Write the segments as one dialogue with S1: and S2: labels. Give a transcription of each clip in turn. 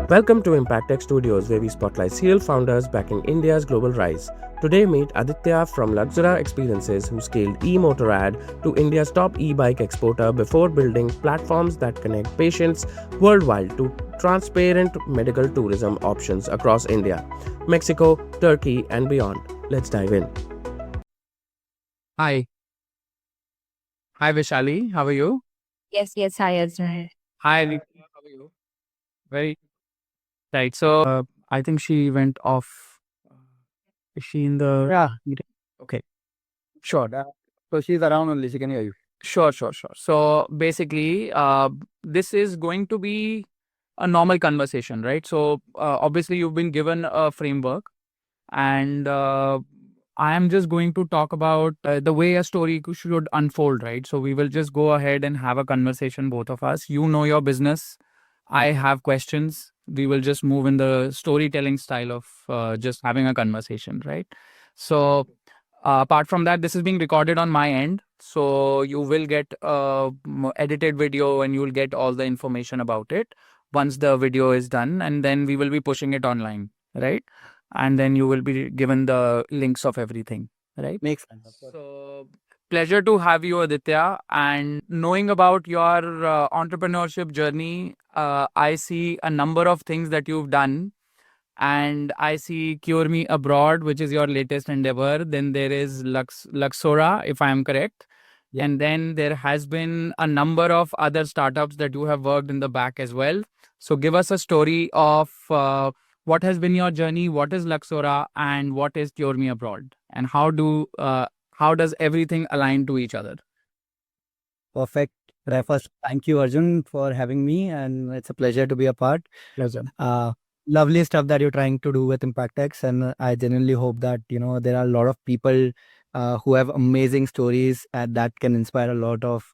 S1: Welcome to Impact Tech Studios, where we spotlight serial founders backing India's global rise. Today, meet Aditya from Luxura Experiences, who scaled eMotorrad to India's top e-bike exporter before building platforms that connect patients worldwide to transparent medical tourism options across India, Mexico, Turkey, and beyond. Let's dive in.
S2: Hi. Hi, Vishali. How are you?
S3: Yes, hi, Azra.
S2: Hi, Aditya. How are you? Very right. So, I think she went off. Is she in the
S4: Yeah,
S2: meeting? Okay. Sure.
S4: so she's around only. She can hear you.
S2: Sure. So, basically, this is going to be a normal conversation, right? So, obviously, you've been given a framework, and I am just going to talk about the way a story should unfold, right? So, we will just go ahead and have a conversation, both of us. You know your business. I have questions. We will just move in the storytelling style of just having a conversation, right? So, apart from that, this is being recorded on my end. So, you will get edited video and you will get all the information about it once the video is done. And then we will be pushing it online, right? And then you will be given the links of everything, right?
S4: Makes sense.
S2: So, pleasure to have you, Aditya. And knowing about your entrepreneurship journey, I see a number of things that you've done. And I see Cure Me Abroad, which is your latest endeavor. Then there is Luxora, if I am correct.
S4: Yeah.
S2: And then there has been a number of other startups that you have worked in the back as well. So give us a story of what has been your journey, what is Luxora, and what is Cure Me Abroad, and how does everything align to each other?
S4: Perfect. First, thank you, Arjun, for having me, and it's a pleasure to be a part.
S2: Pleasure.
S4: Lovely stuff that you're trying to do with ImpactX, and I genuinely hope that there are a lot of people who have amazing stories and that can inspire a lot of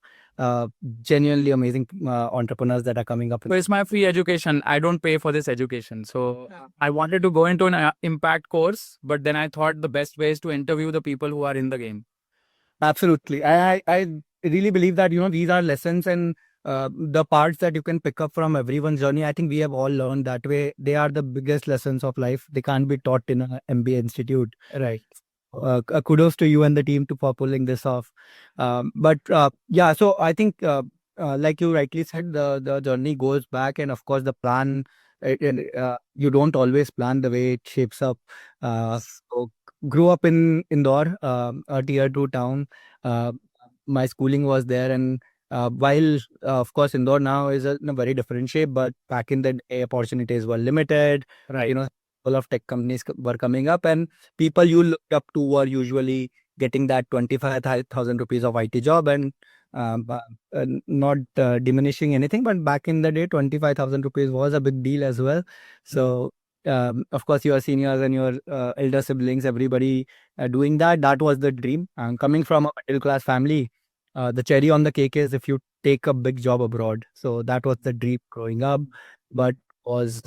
S4: genuinely amazing entrepreneurs that are coming up.
S2: So it's my free education. I don't pay for this education. So I wanted to go into an impact course, but then I thought the best way is to interview the people who are in the game.
S4: Absolutely. I really believe that, these are lessons and the parts that you can pick up from everyone's journey. I think we have all learned that way. They are the biggest lessons of life. They can't be taught in an MBA institute.
S2: Right.
S4: Kudos to you and the team for pulling this off. Yeah, so I think, like you rightly said, the journey goes back, and of course, the plan. You don't always plan the way it shapes up. So grew up in Indore, a tier 2 town. My schooling was there, and while of course Indore now is in a very different shape, but back in the day opportunities were limited.
S2: Right.
S4: Full of tech companies were coming up, and people you looked up to were usually getting that 25,000 rupees of IT job, and not diminishing anything, but back in the day 25,000 rupees was a big deal as well. So of course your seniors and your elder siblings, everybody doing that was the dream. Coming from a middle class family, the cherry on the cake is if you take a big job abroad. So that was the dream growing up, but was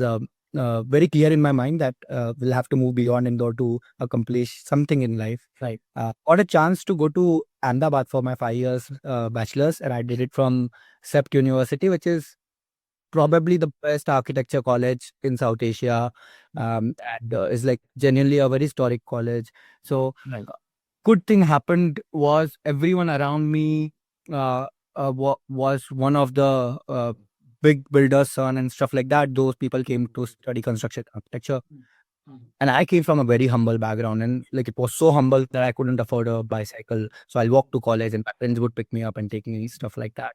S4: very clear in my mind that we'll have to move beyond Indore to accomplish something in life.
S2: Right.
S4: Got a chance to go to Ahmedabad for my 5 years bachelor's, and I did it from CEPT University, which is probably the best architecture college in South Asia, and is like genuinely a very historic college. So
S2: Right.
S4: good thing happened was everyone around me was one of the big builder's son and stuff like that. Those people came to study construction architecture. And I came from a very humble background, and like it was so humble that I couldn't afford a bicycle. So I'll walk to college and my friends would pick me up and take me, stuff like that.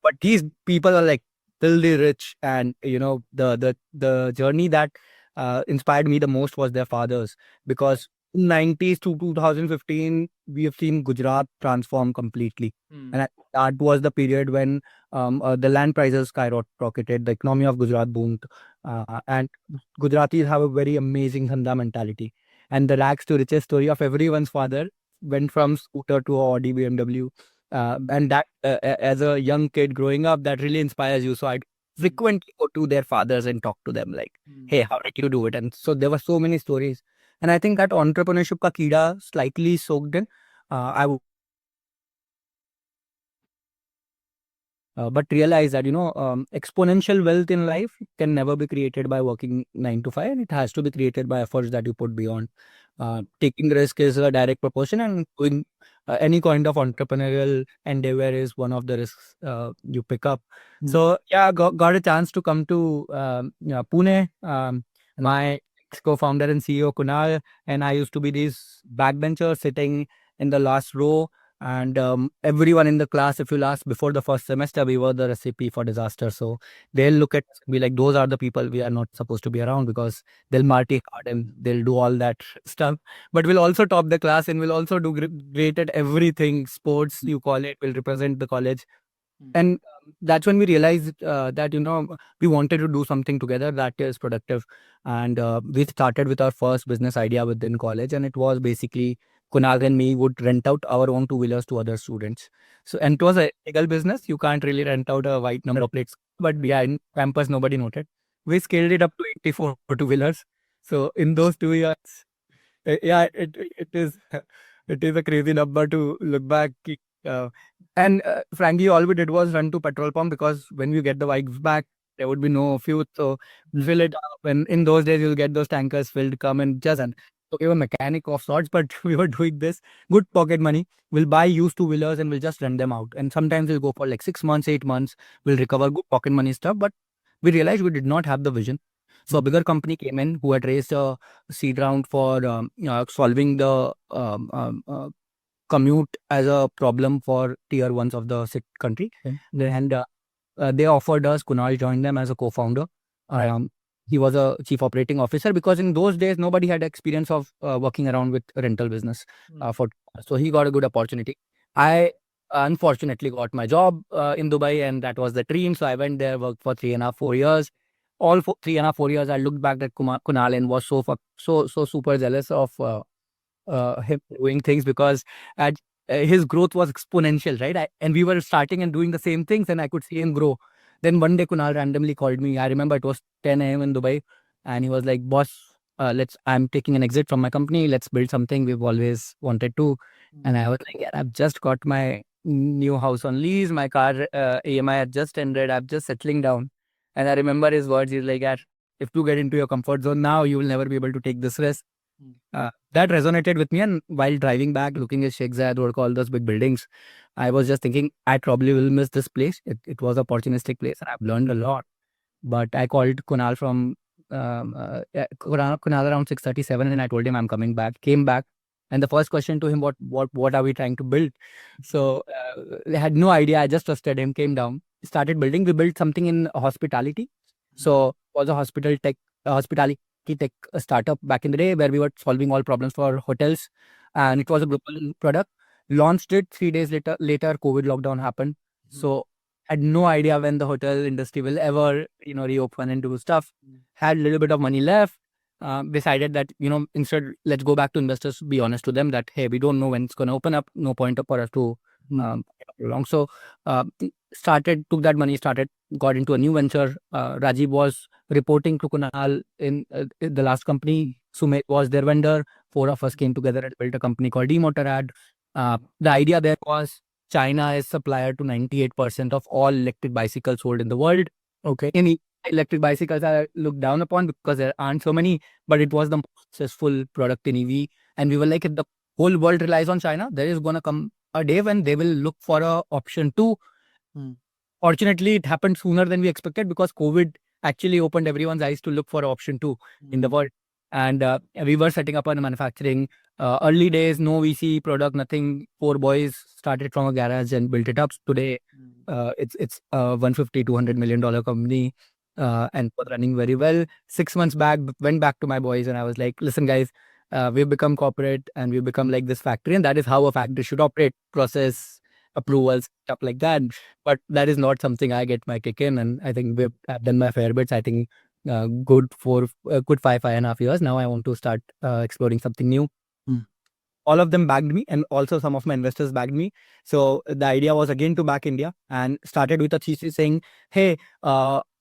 S4: But these people are like filthy rich, and the journey that inspired me the most was their fathers, because 90s to 2015 we have seen Gujarat transform completely. And that was the period when the land prices skyrocketed, the economy of Gujarat boomed, and Gujaratis have a very amazing Dhanda mentality. And the rags to riches story of everyone's father went from scooter to Audi, BMW. And that, as a young kid growing up, that really inspires you. So I frequently go to their fathers and talk to them like, hey, how did you do it? And so there were so many stories. And I think that entrepreneurship ka keeda slightly soaked in. but realize that exponential wealth in life can never be created by working 9 to 5, and it has to be created by efforts that you put beyond. Taking risk is a direct proportion, and doing any kind of entrepreneurial endeavor is one of the risks you pick up. So yeah, got a chance to come to Pune. My co-founder and CEO Kunal and I used to be these backbenchers sitting in the last row. And everyone in the class, if you'll ask before the first semester, we were the recipe for disaster. So they'll look at us and be like, those are the people we are not supposed to be around, because they'll party hard and they'll do all that stuff. But we'll also top the class and we'll also do great at everything. Sports, you call it, will represent the college. And that's when we realized that we wanted to do something together that is productive. And we started with our first business idea within college, and it was basically Kunal and me would rent out our own two-wheelers to other students. So, and it was a legal business. You can't really rent out a white number plates, but yeah, in campus nobody noted. We scaled it up to 84 two-wheelers. So in those 2 years, yeah, it is it is a crazy number to look back. And frankly, all we did was run to petrol pump, because when we get the bikes back, there would be no fuel. So fill it up. And in those days, you'll get those tankers filled, come and just. And so we were mechanic of sorts, but we were doing this good pocket money. We'll buy used two-wheelers and we'll just rent them out. And sometimes we'll go for like 6 months, 8 months. We'll recover good pocket money stuff. But we realized we did not have the vision. So a bigger company came in who had raised a seed round for solving the commute as a problem for tier ones of the country. And they offered us, Kunal joined them as a co-founder. He was a chief operating officer, because in those days, nobody had experience of working around with rental business. So he got a good opportunity. I unfortunately got my job in Dubai, and that was the dream. So I went there, worked for 3.5, 4 years. All 3.5, 4 years, I looked back at Kunal and was so super jealous of him doing things, because his growth was exponential, right? And we were starting and doing the same things, and I could see him grow. Then one day Kunal randomly called me. I remember it was 10 a.m. in Dubai, and he was like, "Boss, I'm taking an exit from my company. Let's build something we've always wanted to." And I was like, "Yeah, I've just got my new house on lease. My car EMI had just ended. I'm just settling down." And I remember his words. He's like, "Yeah, if you get into your comfort zone now, you will never be able to take this risk." That resonated with me. And while driving back, looking at Sheikh Zayed or all those big buildings, I was just thinking, I probably will miss this place. It was an opportunistic place, and I've learned a lot. But I called Kunal Kunal around 6:37, and I told him I'm coming back. Came back, and the first question to him, what are we trying to build? So I had no idea. I just trusted him. Came down, started building. We built something in hospitality. So it was a hospitality tech startup back in the day, where we were solving all problems for hotels, and it was a global product. Launched it 3 days later, COVID lockdown happened. So had no idea when the hotel industry will ever reopen and do stuff. Had a little bit of money left. Decided that instead, let's go back to investors, be honest to them that, hey, we don't know when it's going to open up. No point for us to long. So took that money, got into a new venture. Rajiv was reporting to Kunal in the last company. Sumit was their vendor. 4 of us came together and built a company called eMotorRad. The idea there was, China is supplier to 98% of all electric bicycles sold in the world. Okay. Any electric bicycles are looked down upon because there aren't so many, but it was the most successful product in EV. And we were like, if the whole world relies on China, there is going to come a day when they will look for a option too. Fortunately, it happened sooner than we expected, because COVID actually opened everyone's eyes to look for option 2 in the world. And we were setting up on manufacturing. Early days, no VC product, nothing. 4 boys started from a garage and built it up. Today, it's a $150-200 million company, and was running very well. 6 months back, went back to my boys and I was like, listen guys, we've become corporate and we've become like this factory, and that is how a factory should operate. Process, approvals, stuff like that. But that is not something I get my kick in, and I think I've done my fair bits. I think good 5.5 years now. I want to start exploring something new. All of them backed me, and also some of my investors backed me. So the idea was again to back India, and started with a thesis saying, hey,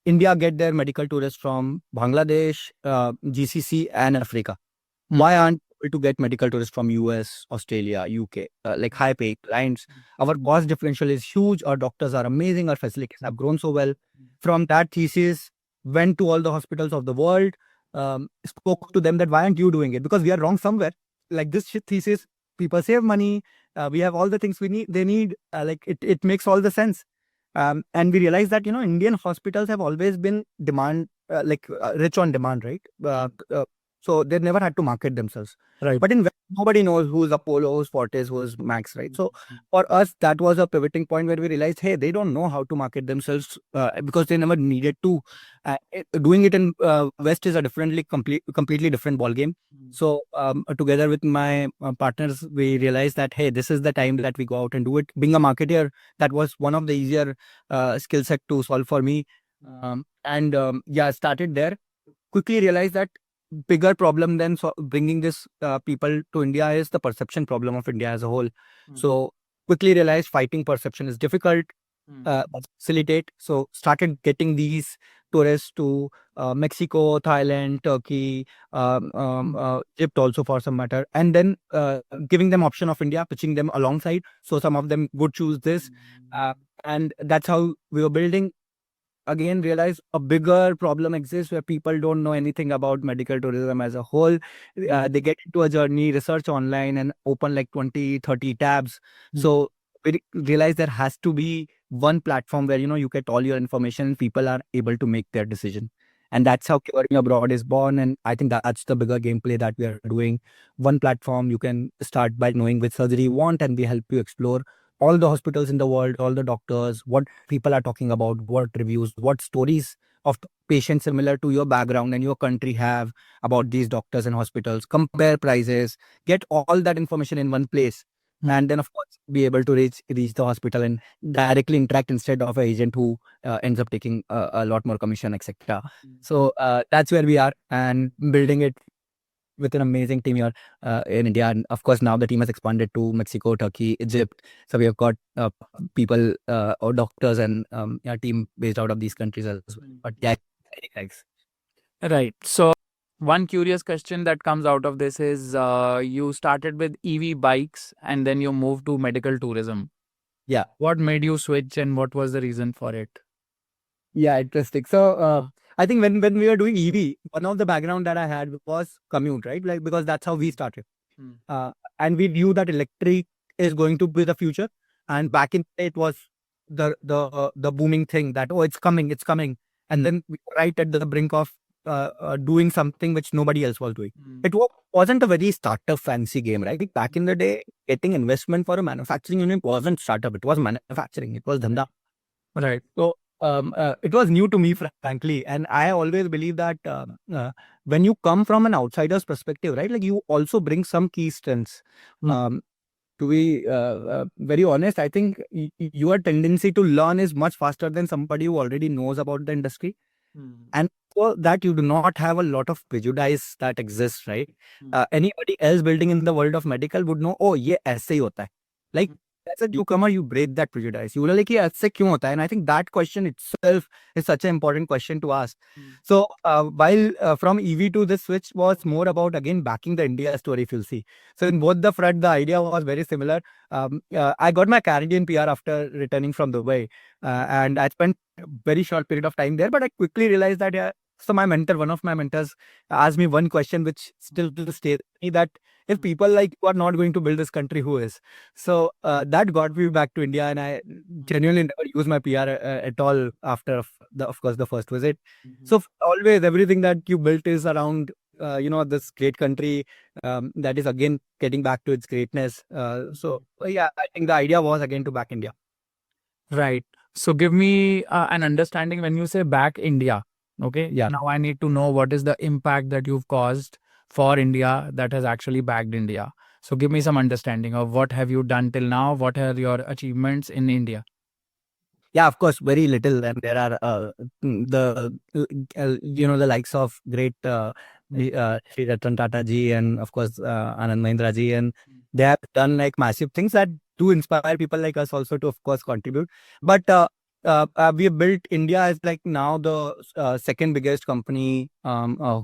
S4: India get their medical tourists from Bangladesh, GCC and Africa. Why aren't able to get medical tourists from US, Australia, UK, like high paying clients. Our cost differential is huge. Our doctors are amazing. Our facilities have grown so well. From that thesis, went to all the hospitals of the world, spoke to them that why aren't you doing it? Because we are wrong somewhere. Like this thesis, people save money. We have all the things we need. They need like it makes all the sense. And we realized that Indian hospitals have always been rich on demand, right? So they never had to market themselves.
S1: Right.
S4: But in West, nobody knows who's Apollo, who's Fortis, who's Max, right? So for us, that was a pivoting point where we realized, hey, they don't know how to market themselves because they never needed to. Doing it in West is a completely different ballgame. So together with my partners, we realized that, hey, this is the time that we go out and do it. Being a marketer, that was one of the easier skill set to solve for me. Started there. Quickly realized that bigger problem than bringing this people to India is the perception problem of India as a whole. So quickly realized fighting perception is difficult. Facilitate. So started getting these tourists to Mexico, Thailand, Turkey, Egypt also for some matter, and then giving them option of India, pitching them alongside. So some of them would choose this, and that's how we were building. Again, realize a bigger problem exists where people don't know anything about medical tourism as a whole. They get into a journey, research online and open like 20, 30 tabs. So we realize there has to be one platform where, you get all your information and people are able to make their decision. And that's how Curing Abroad is born. And I think that's the bigger gameplay that we are doing. One platform, you can start by knowing which surgery you want and we help you explore all the hospitals in the world, all the doctors, what people are talking about, what reviews, what stories of patients similar to your background and your country have about these doctors and hospitals, compare prices, get all that information in one place. And then, of course, be able to reach the hospital and directly interact instead of an agent who ends up taking a lot more commission, etc. So that's where we are and building it with an amazing team here in India. And of course, now the team has expanded to Mexico, Turkey, Egypt. So we have got people or doctors and a team based out of these countries as well. But yeah, thanks.
S2: Right. So one curious question that comes out of this is you started with EV bikes and then you moved to medical tourism.
S4: Yeah.
S2: What made you switch and what was the reason for it?
S4: Yeah, interesting. So I think when we were doing EV, one of the background that I had was commute, right? Like because that's how we started. And we knew that electric is going to be the future. And back in the day, it was the booming thing that it's coming. And then we were right at the brink of doing something which nobody else was doing. It wasn't a very startup fancy game, right? Like back in the day, getting investment for a manufacturing unit wasn't startup. It was manufacturing. It was dhanda.
S2: Right.
S4: So it was new to me, frankly. And I always believe that when you come from an outsider's perspective, right, like you also bring some key strengths. To be very honest, I think your tendency to learn is much faster than somebody who already knows about the industry. And for that, you do not have a lot of prejudice that exists, right? Anybody else building in the world of medical would know, oh, ye aise hi hota hai. Like, as a newcomer, you break that prejudice. You will like, aise kyun hota hai? And I think that question itself is such an important question to ask. So while from EV to this switch was more about, again, backing the India story, if you'll see. So in both the front, the idea was very similar. I got my Canadian PR after returning from Dubai. And I spent a very short period of time there, but I quickly realized that, so my mentor, one of my mentors, asked me one question which still to this day with me, that if people like you are not going to build this country, who is? So that got me back to India, and I genuinely never used my PR at all after, of course, the first visit. So always everything that you built is around this great country that is again getting back to its greatness. So yeah, I think the idea was again to back India.
S2: Right. So give me an understanding when you say back India. Okay.
S4: Yeah.
S2: Now I need to know what is the impact that you've caused for India that has actually backed India. So give me some understanding of what have you done till now? What are your achievements in India?
S4: Yeah, of course, very little. And there are the likes of great Sri Ratan Tata ji and of course Anand Mahindra ji, and they have done like massive things that do inspire people like us also to of course contribute. But we have built India as like now the second biggest company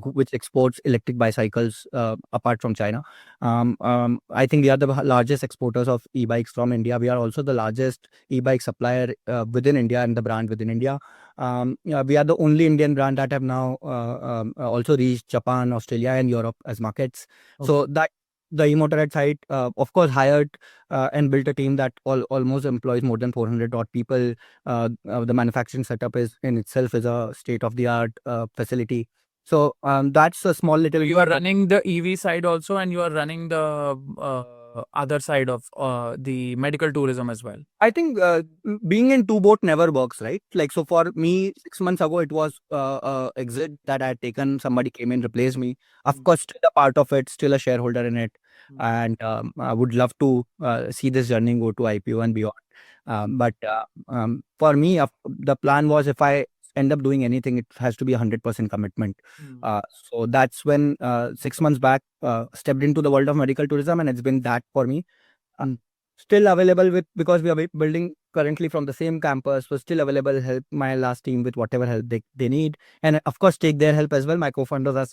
S4: which exports electric bicycles apart from China. I think we are the largest exporters of e-bikes from India. We are also the largest e-bike supplier within India and the brand within India. Yeah, we are the only Indian brand that have now also reached Japan, Australia, and Europe as markets. So that the e-motorrad side, of course, hired and built a team that almost employs more than 400 odd people. The manufacturing setup is in itself is a state of the art facility. So that's a small little.
S2: You are running the EV side also, and you are running the other side of the medical tourism as well.
S4: I think being in two boat never works, right? Like, so for me, 6 months ago, it was exit that I had taken. Somebody came in, replaced me. Of course, still a part of it, still a shareholder in it. And I would love to see this journey go to IPO and beyond. But for me, the plan was if I end up doing anything, it has to be 100% commitment. So that's when 6 months back, stepped into the world of medical tourism, and it's been that for me. Still available with, because we are building currently from the same campus, so still available, help my last team with whatever help they need, and of course take their help as well. My co-founders are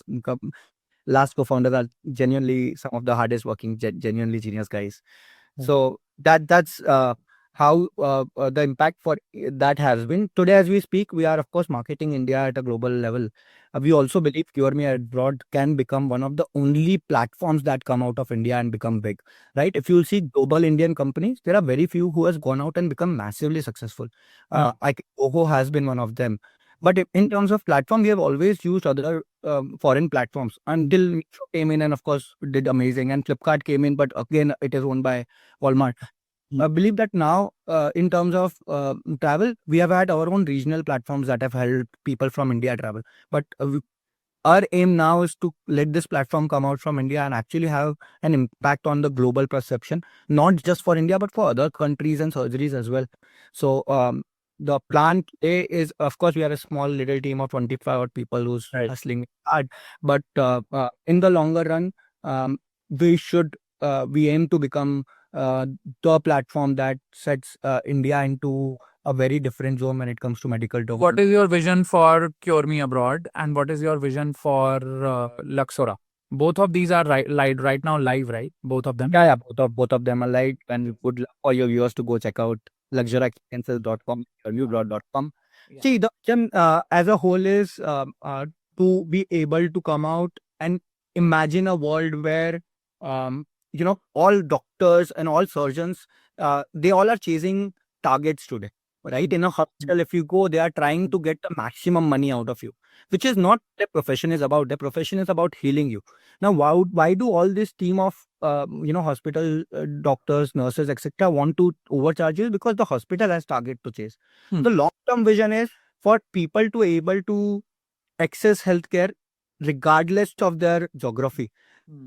S4: last co-founders are genuinely some of the hardest working, genuinely genius guys. So that's how the impact for that has been. Today, as we speak, we are of course marketing India at a global level. We also believe CureMe Abroad can become one of the only platforms that come out of India and become big, right? If you see global Indian companies, there are very few who has gone out and become massively successful. I think Oho has been one of them. But in terms of platform, we have always used other foreign platforms until Meesho came in and of course did amazing, and Flipkart came in, but again it is owned by Walmart. I believe that now in terms of travel, we have had our own regional platforms that have helped people from India travel. But our aim now is to let this platform come out from India and actually have an impact on the global perception, not just for India, but for other countries and surgeries as well. So the plan today is, of course, we are a small little team of 25 odd people who's hustling hard. But in the longer run, we aim to become the platform that sets India into a very different zone when it comes to medical tourism.
S2: What is your vision for CureMe Abroad, and what is your vision for Luxora? Both of these are right now live, right? Both of them.
S4: Yeah, both of them are live, and we would love for your viewers to go check out luxuraexperiences.com, CureMeAbroad.com.
S2: Yeah.
S4: See, the vision as a whole is to be able to come out and imagine a world where all doctors and all surgeons, they all are chasing targets today, right? In a hospital, if you go, they are trying to get the maximum money out of you, which is not their profession is about. Their profession is about healing you. Now, why do all this team of hospital doctors, nurses, etc. want to overcharge you? Because the hospital has target to chase. The long-term vision is for people to able to access healthcare regardless of their geography,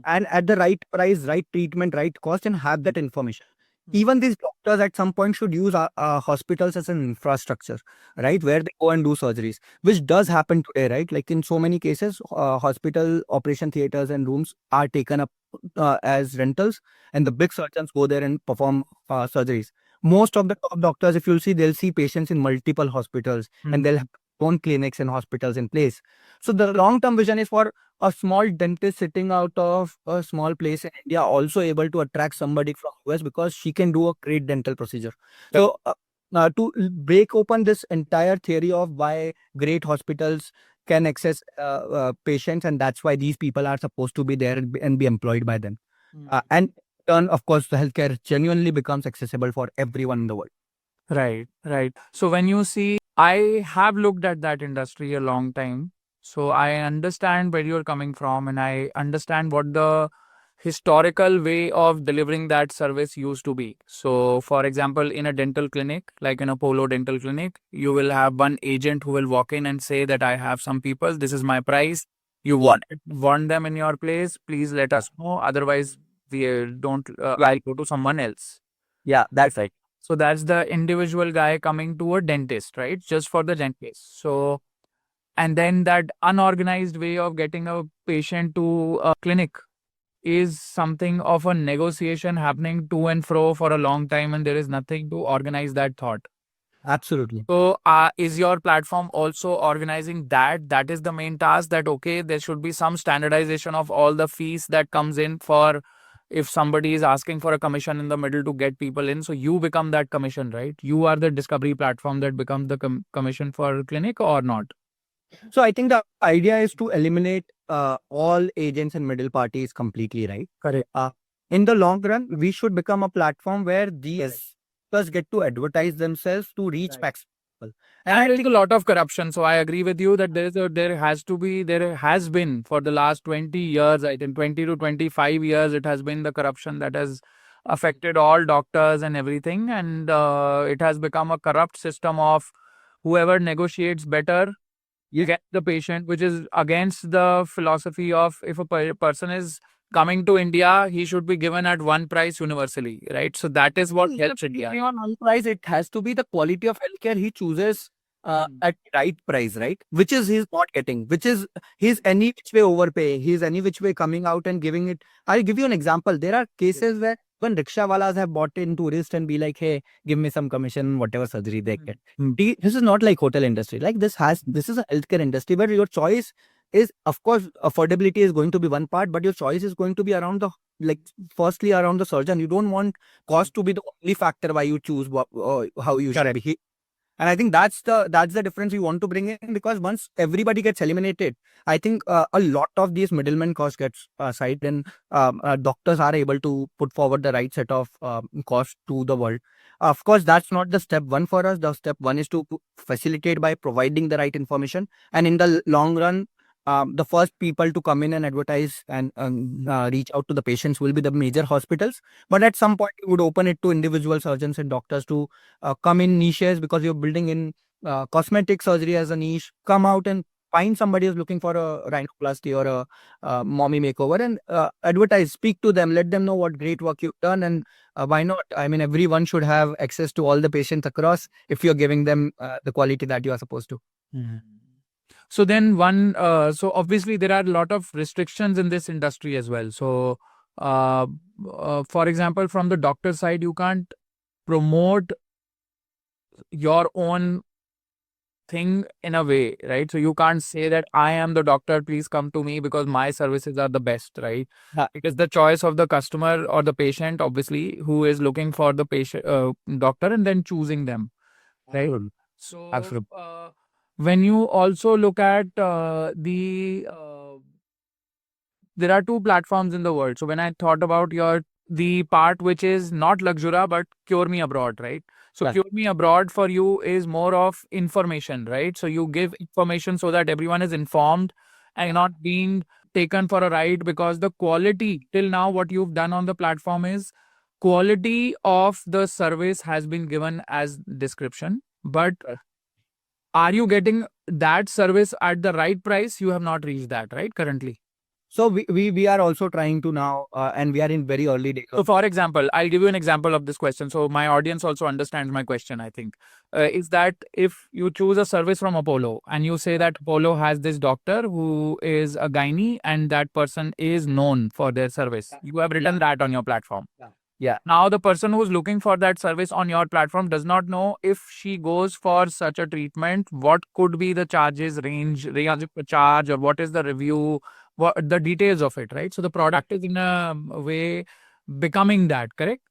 S4: and at the right price, right treatment, right cost, and have that information. Even these doctors at some point should use hospitals as an infrastructure, right? Where they go and do surgeries, which does happen today, right? Like in so many cases, hospital operation theaters and rooms are taken up as rentals, and the big surgeons go there and perform surgeries. Most of the top doctors, if you'll see, they'll see patients in multiple hospitals, and they'll have own clinics and hospitals in place. So the long-term vision is for a small dentist sitting out of a small place in India also able to attract somebody from US because she can do a great dental procedure. So to break open this entire theory of why great hospitals can access patients, and that's why these people are supposed to be there and be employed by them. And turn, of course, the healthcare genuinely becomes accessible for everyone in the world.
S2: Right. So when you see, I have looked at that industry a long time. So I understand where you're coming from, and I understand what the historical way of delivering that service used to be. So for example, in a dental clinic, like in a Polo dental clinic, you will have one agent who will walk in and say that I have some people, this is my price. You want them in your place, please let us know. Otherwise, we don't, I'll go to someone else.
S4: Yeah, that's right.
S2: So that's the individual guy coming to a dentist, right? Just for the dentist. So, and then that unorganized way of getting a patient to a clinic is something of a negotiation happening to and fro for a long time, and there is nothing to organize that thought.
S4: Absolutely.
S2: So, is your platform also organizing that? That is the main task. That okay, there should be some standardization of all the fees that comes in for if somebody is asking for a commission in the middle to get people in. So you become that commission, right? You are the discovery platform that becomes the commission for clinic or not?
S4: So I think the idea is to eliminate all agents and middle parties completely, right?
S2: Correct.
S4: In the long run, we should become a platform where these doctors get to advertise themselves to reach max people.
S2: And I think a lot of corruption. So I agree with you that there has been for the last 20 years, I think 20 to 25 years, it has been the corruption that has affected all doctors and everything. And it has become a corrupt system of whoever negotiates better, you get the patient, which is against the philosophy of if a person is coming to India, he should be given at one price universally, right? So that is what helps India.
S4: On one price, it has to be the quality of healthcare he chooses at right price, right? Which is he's not getting, which is he's any which way overpaying, he's any which way coming out and giving it. I'll give you an example. There are cases where when rickshawalas have bought in tourists and be like, hey, give me some commission, whatever surgery they get. This is not like hotel industry. Like this is a healthcare industry where your choice is, of course, affordability is going to be one part, but your choice is going to be around the firstly around the surgeon. You don't want cost to be the only factor why you choose how you should be. And I think that's the difference we want to bring in, because once everybody gets eliminated, I think a lot of these middlemen cost gets aside, and doctors are able to put forward the right set of cost to the world. Of course, that's not the step one for us. The step one is to facilitate by providing the right information, and in the long run, the first people to come in and advertise and reach out to the patients will be the major hospitals. But at some point, we would open it to individual surgeons and doctors to come in niches, because you're building in cosmetic surgery as a niche. Come out and find somebody who's looking for a rhinoplasty or a mommy makeover, and advertise, speak to them, let them know what great work you've done, and why not? I mean, everyone should have access to all the patients across if you're giving them the quality that you are supposed to.
S2: So then so obviously there are a lot of restrictions in this industry as well. So, for example, from the doctor side, you can't promote your own thing in a way, right? So you can't say that I am the doctor, please come to me because my services are the best, right? It is the choice of the customer or the patient, obviously, who is looking for the patient doctor and then choosing them, right? So when you also look at there are two platforms in the world. So when I thought about the part which is not Luxura but Cure Me Abroad, right? So Cure Me Abroad for you is more of information, right? So you give information so that everyone is informed and not being taken for a ride, because the quality till now what you've done on the platform is quality of the service has been given as description, but are you getting that service at the right price? You have not reached that, right, currently?
S4: So we are also trying to now, and we are in very early days.
S2: So for example, I'll give you an example of this question. So my audience also understands my question, I think. Is that if you choose a service from Apollo and you say that Apollo has this doctor who is a gynae and that person is known for their service, you have written that on your platform.
S4: Yeah.
S2: Now the person who's looking for that service on your platform does not know if she goes for such a treatment, what could be the charges range of charge, or what is the review, what the details of it, right? So the product is in a way becoming that, correct?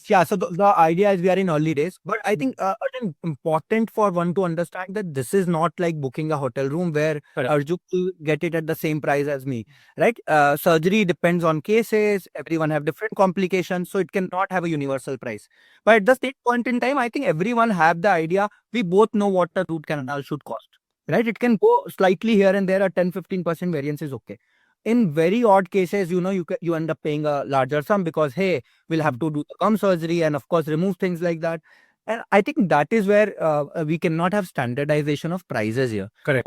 S4: Yeah, so the idea is we are in early days, but I think it's important for one to understand that this is not like booking a hotel room where Arju will get it at the same price as me, right? Surgery depends on cases, everyone have different complications, so it cannot have a universal price. But at the same point in time, I think everyone have the idea, we both know what a root canal should cost, right? It can go slightly here and there, a 10-15% variance is okay. In very odd cases, you end up paying a larger sum because, hey, we'll have to do the gum surgery and of course remove things like that. And I think that is where we cannot have standardization of prices here.
S2: Correct.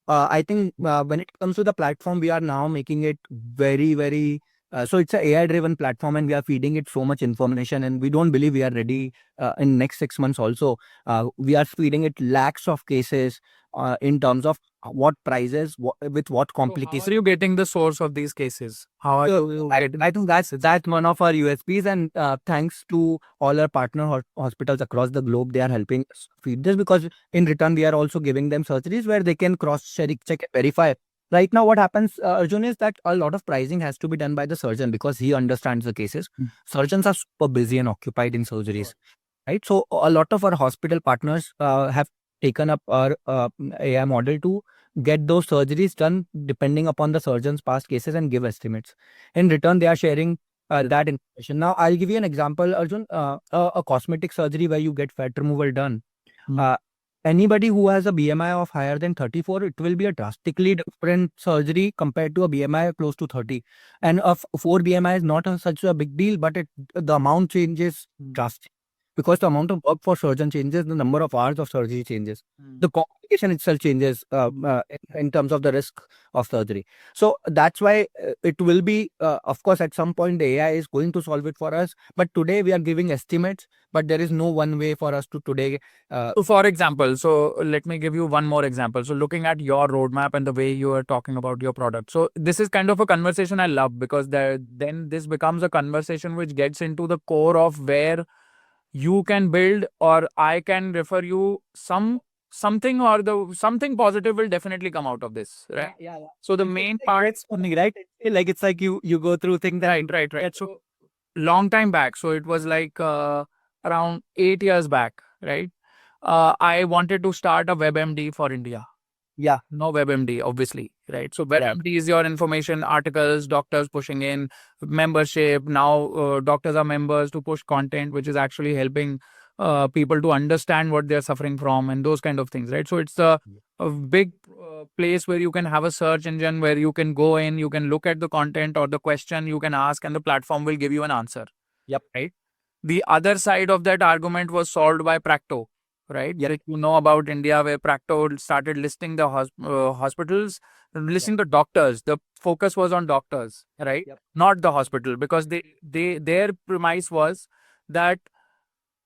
S4: I think when it comes to the platform, we are now making it very, very so it's an AI-driven platform, and we are feeding it so much information, and we don't believe we are ready in next 6 months also. We are feeding it lakhs of cases in terms of what prices, with what
S2: So how
S4: complications.
S2: are you getting the source of these cases? How are you getting?
S4: I think that's one of our USPs, and thanks to all our partner hospitals across the globe, they are helping us feed this, because in return we are also giving them surgeries where they can check and verify. Right now, what happens, Arjun, is that a lot of pricing has to be done by the surgeon because he understands the cases. Surgeons are super busy and occupied in surgeries, right? So a lot of our hospital partners have taken up our AI model to get those surgeries done depending upon the surgeon's past cases and give estimates. In return, they are sharing that information. Now, I'll give you an example, Arjun. A cosmetic surgery where you get fat removal done. Uh, Anybody who has a BMI of higher than 34, it will be a drastically different surgery compared to a BMI close to 30. And a 4 BMI is not such a big deal, but the amount changes drastically, because the amount of work for surgeon changes, the number of hours of surgery changes, the complication itself changes in terms of the risk of surgery. So that's why it will be, of course, at some point the AI is going to solve it for us. But today we are giving estimates, but there is no one way for us to today.
S2: So for example, so let me give you one more example. So looking at your roadmap and the way you are talking about your product. So this is kind of a conversation I love, because then this becomes a conversation which gets into the core of where you can build, or I can refer you something, or the something positive will definitely come out of this, right?
S4: Yeah.
S2: So the main part,
S4: It's funny, right? Like it's like you go through things that
S2: right. So long time back, so it was like around 8 years back, right? I wanted to start a WebMD for India.
S4: Yeah.
S2: No WebMD, obviously, right? So WebMD is your information, articles, doctors pushing in, membership. Now doctors are members to push content, which is actually helping people to understand what they're suffering from and those kind of things, right? So it's a big place where you can have a search engine where you can go in, you can look at the content or the question you can ask, and the platform will give you an answer.
S4: Yep.
S2: Right. The other side of that argument was solved by Practo, right?
S4: Yep.
S2: That you know about India, where Practo started listing the hospitals, listing the doctors. The focus was on doctors, right?
S4: Yep.
S2: Not the hospital, because their premise was that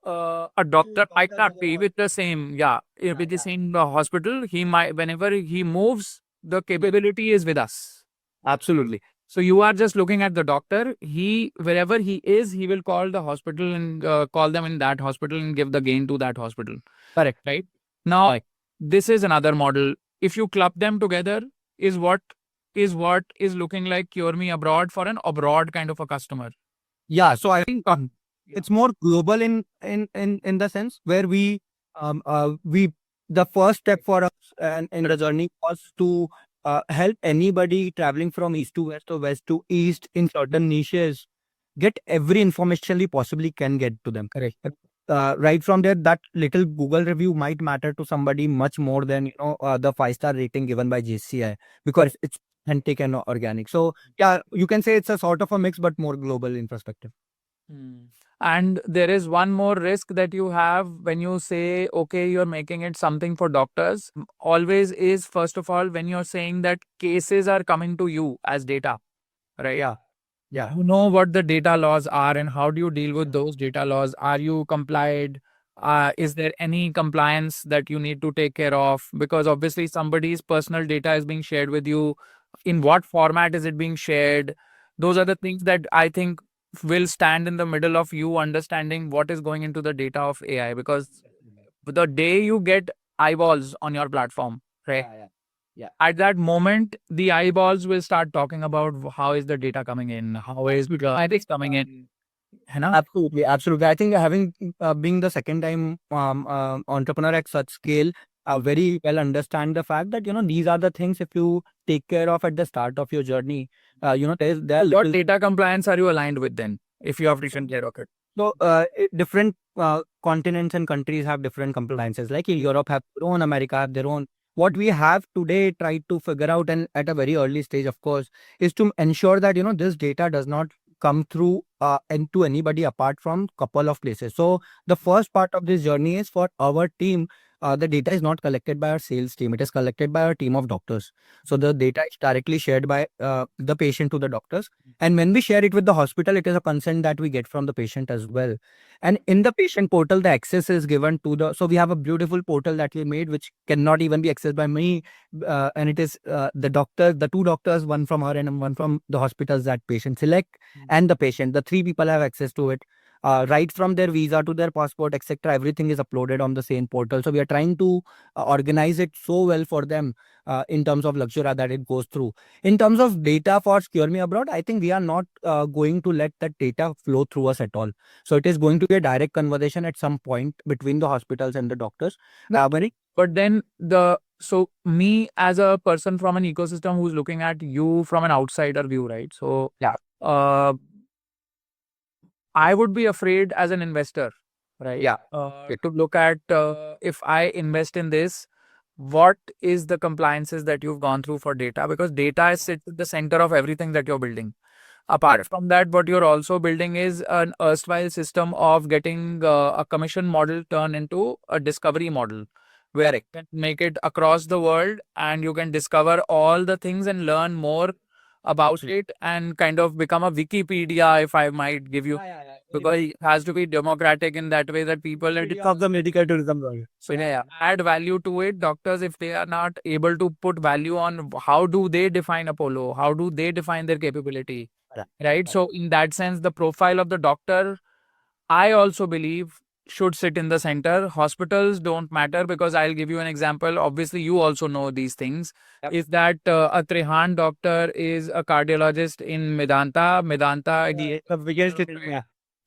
S2: a doctor might not be with the same, with the same hospital. He might, whenever he moves, the capability is with us.
S4: Absolutely.
S2: So you are just looking at the doctor. He, wherever he is, he will call the hospital and call them in that hospital and give the gain to that hospital.
S4: Correct.
S2: Right. Now, this is another model. If you club them together, is what is looking like Cure Me Abroad for an abroad kind of a customer.
S4: Yeah. So I think it's more global in the sense where we the first step for us and in the journey was to help anybody traveling from east to west or west to east in certain niches get every information they possibly can get to them. Correct. Right from there, that little Google review might matter to somebody much more than the 5-star rating given by JCI, because it's authentic and organic. So yeah, you can say it's a sort of a mix, but more global in perspective.
S2: And there is one more risk that you have when you say, okay, you're making it something for doctors. Always is, first of all, when you're saying that cases are coming to you as data, right?
S4: Yeah.
S2: You know what the data laws are and how do you deal with those data laws? Are you complied? Is there any compliance that you need to take care of? Because obviously somebody's personal data is being shared with you. In what format is it being shared? Those are the things that I think will stand in the middle of you understanding what is going into the data of AI. Because the day you get eyeballs on your platform, right? At that moment, the eyeballs will start talking about how is the data coming in, how is the ethics coming in.
S4: Absolutely. I think having being the second time entrepreneur at such scale, very well understand the fact that these are the things, if you take care of at the start of your journey,
S2: What data compliance are you aligned with then, if you have taken care of it?
S4: So different continents and countries have different compliances. Like in Europe have their own, America have their own. What we have today tried to figure out, and at a very early stage, of course, is to ensure that this data does not come through and to anybody apart from couple of places. So the first part of this journey is for our team the data is not collected by our sales team. It is collected by our team of doctors. So the data is directly shared by the patient to the doctors. And when we share it with the hospital, it is a consent that we get from the patient as well. And in the patient portal, the access is given to the, so we have a beautiful portal that we made, which cannot even be accessed by me. And it is the doctor, the two doctors, one from her and one from the hospitals that patient select, and the patient, the three people have access to it. Right from their visa to their passport, etc. Everything is uploaded on the same portal. So we are trying to organize it so well for them in terms of Luxura that it goes through. In terms of data for Secure Me Abroad, I think we are not going to let that data flow through us at all. So it is going to be a direct conversation at some point between the hospitals and the doctors.
S2: But then so me as a person from an ecosystem who's looking at you from an outsider view, right? So
S4: Yeah.
S2: I would be afraid as an investor, right?
S4: Yeah.
S2: To look at if I invest in this, what is the compliances that you've gone through for data? Because data sits at the center of everything that you're building. Apart from that, what you're also building is an erstwhile system of getting a commission model turned into a discovery model, where you can make it across the world and you can discover all the things and learn more about it and kind of become a Wikipedia, if I might give you, because it has to be democratic in that way that people
S4: Of the medical tourism.
S2: so add value to it. Doctors, if they are not able to put value on how do they define Apollo, how do they define their capability, right? So in that sense, the profile of the doctor, I also believe, should sit in the center. Hospitals don't matter, because I'll give you an example. Obviously, you also know these things.
S4: Yep.
S2: Is that a Trehan doctor is a cardiologist in Medanta,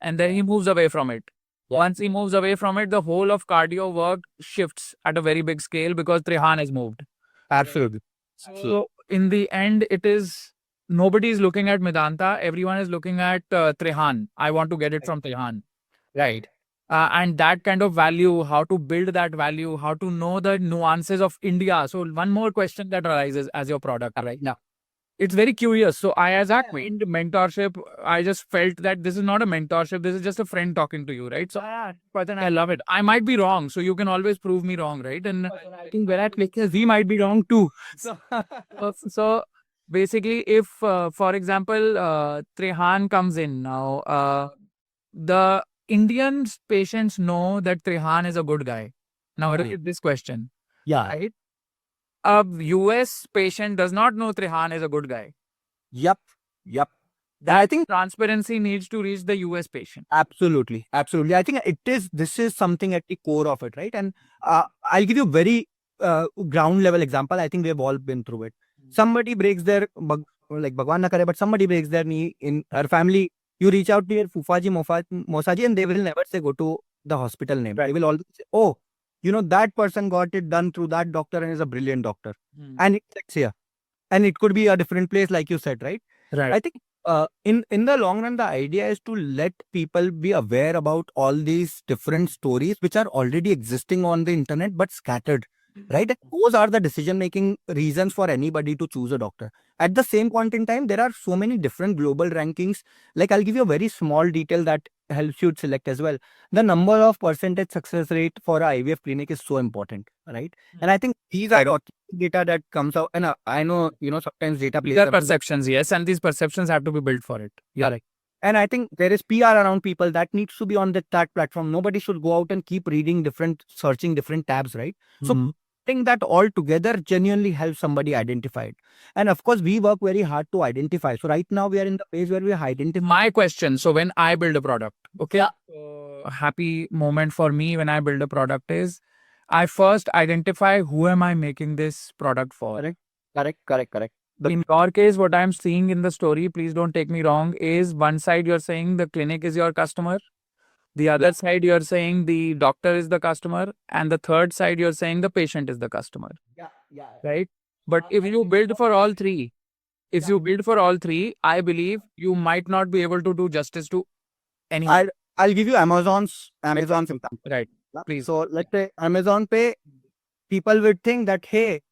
S2: and then he moves away from it.
S4: Yeah.
S2: Once he moves away from it, the whole of cardio work shifts at a very big scale because Trehan has moved.
S4: Absolutely.
S2: So in the end, it is nobody is looking at Medanta. Everyone is looking at Trehan. I want to get it from Trehan.
S4: Right.
S2: And that kind of value, how to build that value, how to know the nuances of India. So one more question that arises as your product, right?
S4: Now,
S2: It's very curious. So I, as a mentorship, I just felt that this is not a mentorship. This is just a friend talking to you, right? So but then I love it. I might be wrong. So you can always prove me wrong, right? And I think when I click this, we might be wrong too. So basically, if, for example, Trehan comes in now, the Indian patients know that Trehan is a good guy. Now, read this question,
S4: yeah.
S2: right? A US patient does not know Trehan is a good guy.
S4: Yep. I think
S2: Transparency needs to reach the US patient.
S4: absolutely. I think this is something at the core of it, right? And I'll give you a very ground level example. I think we've all been through it. Somebody breaks their, like Bhagwan na kare, but somebody breaks their knee in her family. You reach out to your Fufaji, Mosaji, and they will never say go to the hospital name. They will always say, oh, that person got it done through that doctor and is a brilliant doctor. And it's here. And it could be a different place, like you said, right?
S2: Right.
S4: I think in the long run, the idea is to let people be aware about all these different stories which are already existing on the internet but scattered, right? Those are the decision-making reasons for anybody to choose a doctor. At the same point in time, there are so many different global rankings. Like, I'll give you a very small detail that helps you select as well. The number of percentage success rate for a IVF clinic is so important, right? And I think these are data that comes out. And I know, sometimes data plays
S2: There are
S4: a-
S2: perceptions, yes, and these perceptions have to be built for it.
S4: Correct. And I think there is PR around people that needs to be on that platform. Nobody should go out and keep searching different tabs, right? So putting that all together genuinely helps somebody identify it. And of course, we work very hard to identify. So right now we are in the phase where we are identifying.
S2: My question, so when I build a product, okay, a happy moment for me when I build a product is I first identify who am I making this product for.
S4: Correct.
S2: In your case, what I'm seeing in the story, please don't take me wrong, is one side you're saying the clinic is your customer, the other side you're saying the doctor is the customer, and the third side you're saying the patient is the customer.
S4: Yeah.
S2: Right? But if you build for all three, I believe you might not be able to do justice to any.
S4: I'll give you Amazon's example.
S2: Right. Please.
S4: So let's say Amazon Pay, people would think that, hey,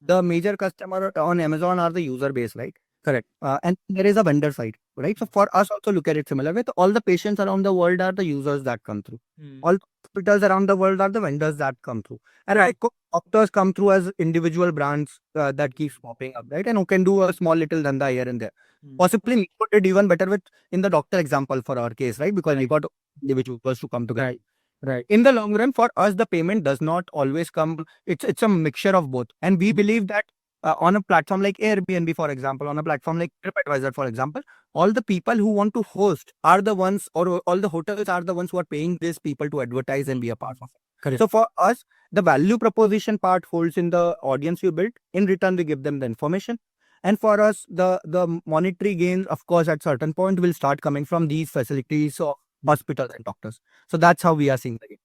S4: the major customer on Amazon are the user base, right? Correct. And there is a vendor side, right? So for us also look at it similar way. So all the patients around the world are the users that come through. All hospitals around the world are the vendors that come through. And doctors come through as individual brands that keeps popping up, right? And who can do a small little dhanda here and there. Possibly we put it even better with in the doctor example for our case, right? Because we got individuals to come together. Right. In the long run, for us, the payment does not always come. It's a mixture of both. And we believe that on a platform like Airbnb, for example, on a platform like TripAdvisor, for example, all the people who want to host are the ones, or all the hotels are the ones who are paying these people to advertise and be a part of it.
S2: Correct.
S4: So for us, the value proposition part holds in the audience you build. In return, we give them the information. And for us, the monetary gains, of course, at certain point will start coming from these facilities or hospitals and doctors. So that's how we are seeing the game.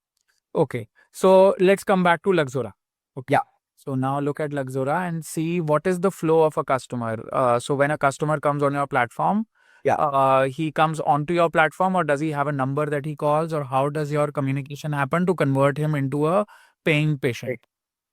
S2: Okay. So let's come back to Luxora. Okay.
S4: Yeah.
S2: So now look at Luxora and see what is the flow of a customer. So when a customer comes on your platform, he comes onto your platform, or does he have a number that he calls, or how does your communication happen to convert him into a paying patient?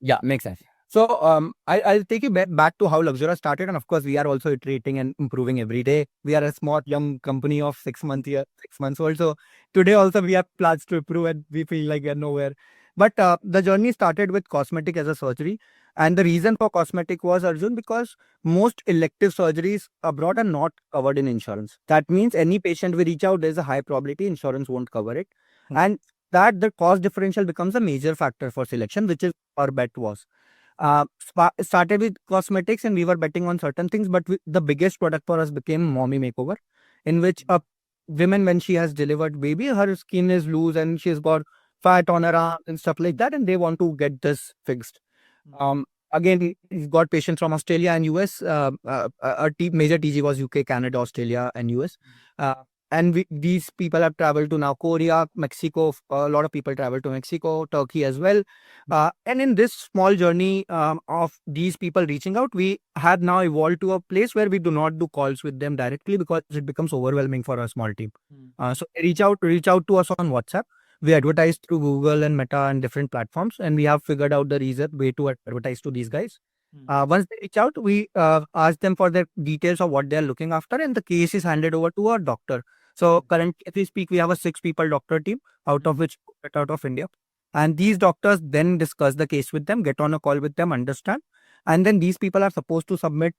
S4: Yeah, makes sense. So I'll take you back to how Luxora started, and of course we are also iterating and improving every day. We are a small young company of 6 months old. So today also we have plans to improve, and we feel like we are nowhere. But the journey started with cosmetic as a surgery, and the reason for cosmetic was, Arjun, because most elective surgeries abroad are not covered in insurance. That means any patient we reach out, there's a high probability insurance won't cover it, and that the cost differential becomes a major factor for selection, which is our bet was. Started with cosmetics and we were betting on certain things, but the biggest product for us became mommy makeover, in which a woman, when she has delivered baby, her skin is loose and she's got fat on her arm and stuff like that, and they want to get this fixed. Again, we've got patients from Australia and US. Our major TG was UK, Canada, Australia, and US. And these people have traveled to now Korea, Mexico. A lot of people travel to Mexico, Turkey as well. And in this small journey of these people reaching out, we have now evolved to a place where we do not do calls with them directly because it becomes overwhelming for a small team. So reach out to us on WhatsApp. We advertise through Google and Meta and different platforms, and we have figured out the way to advertise to these guys. Once they reach out, we ask them for their details of what they are looking after, and the case is handed over to a doctor. So currently, as we speak, we have a 6-people doctor team, out of which out of India. And these doctors then discuss the case with them, get on a call with them, understand. And then these people are supposed to submit.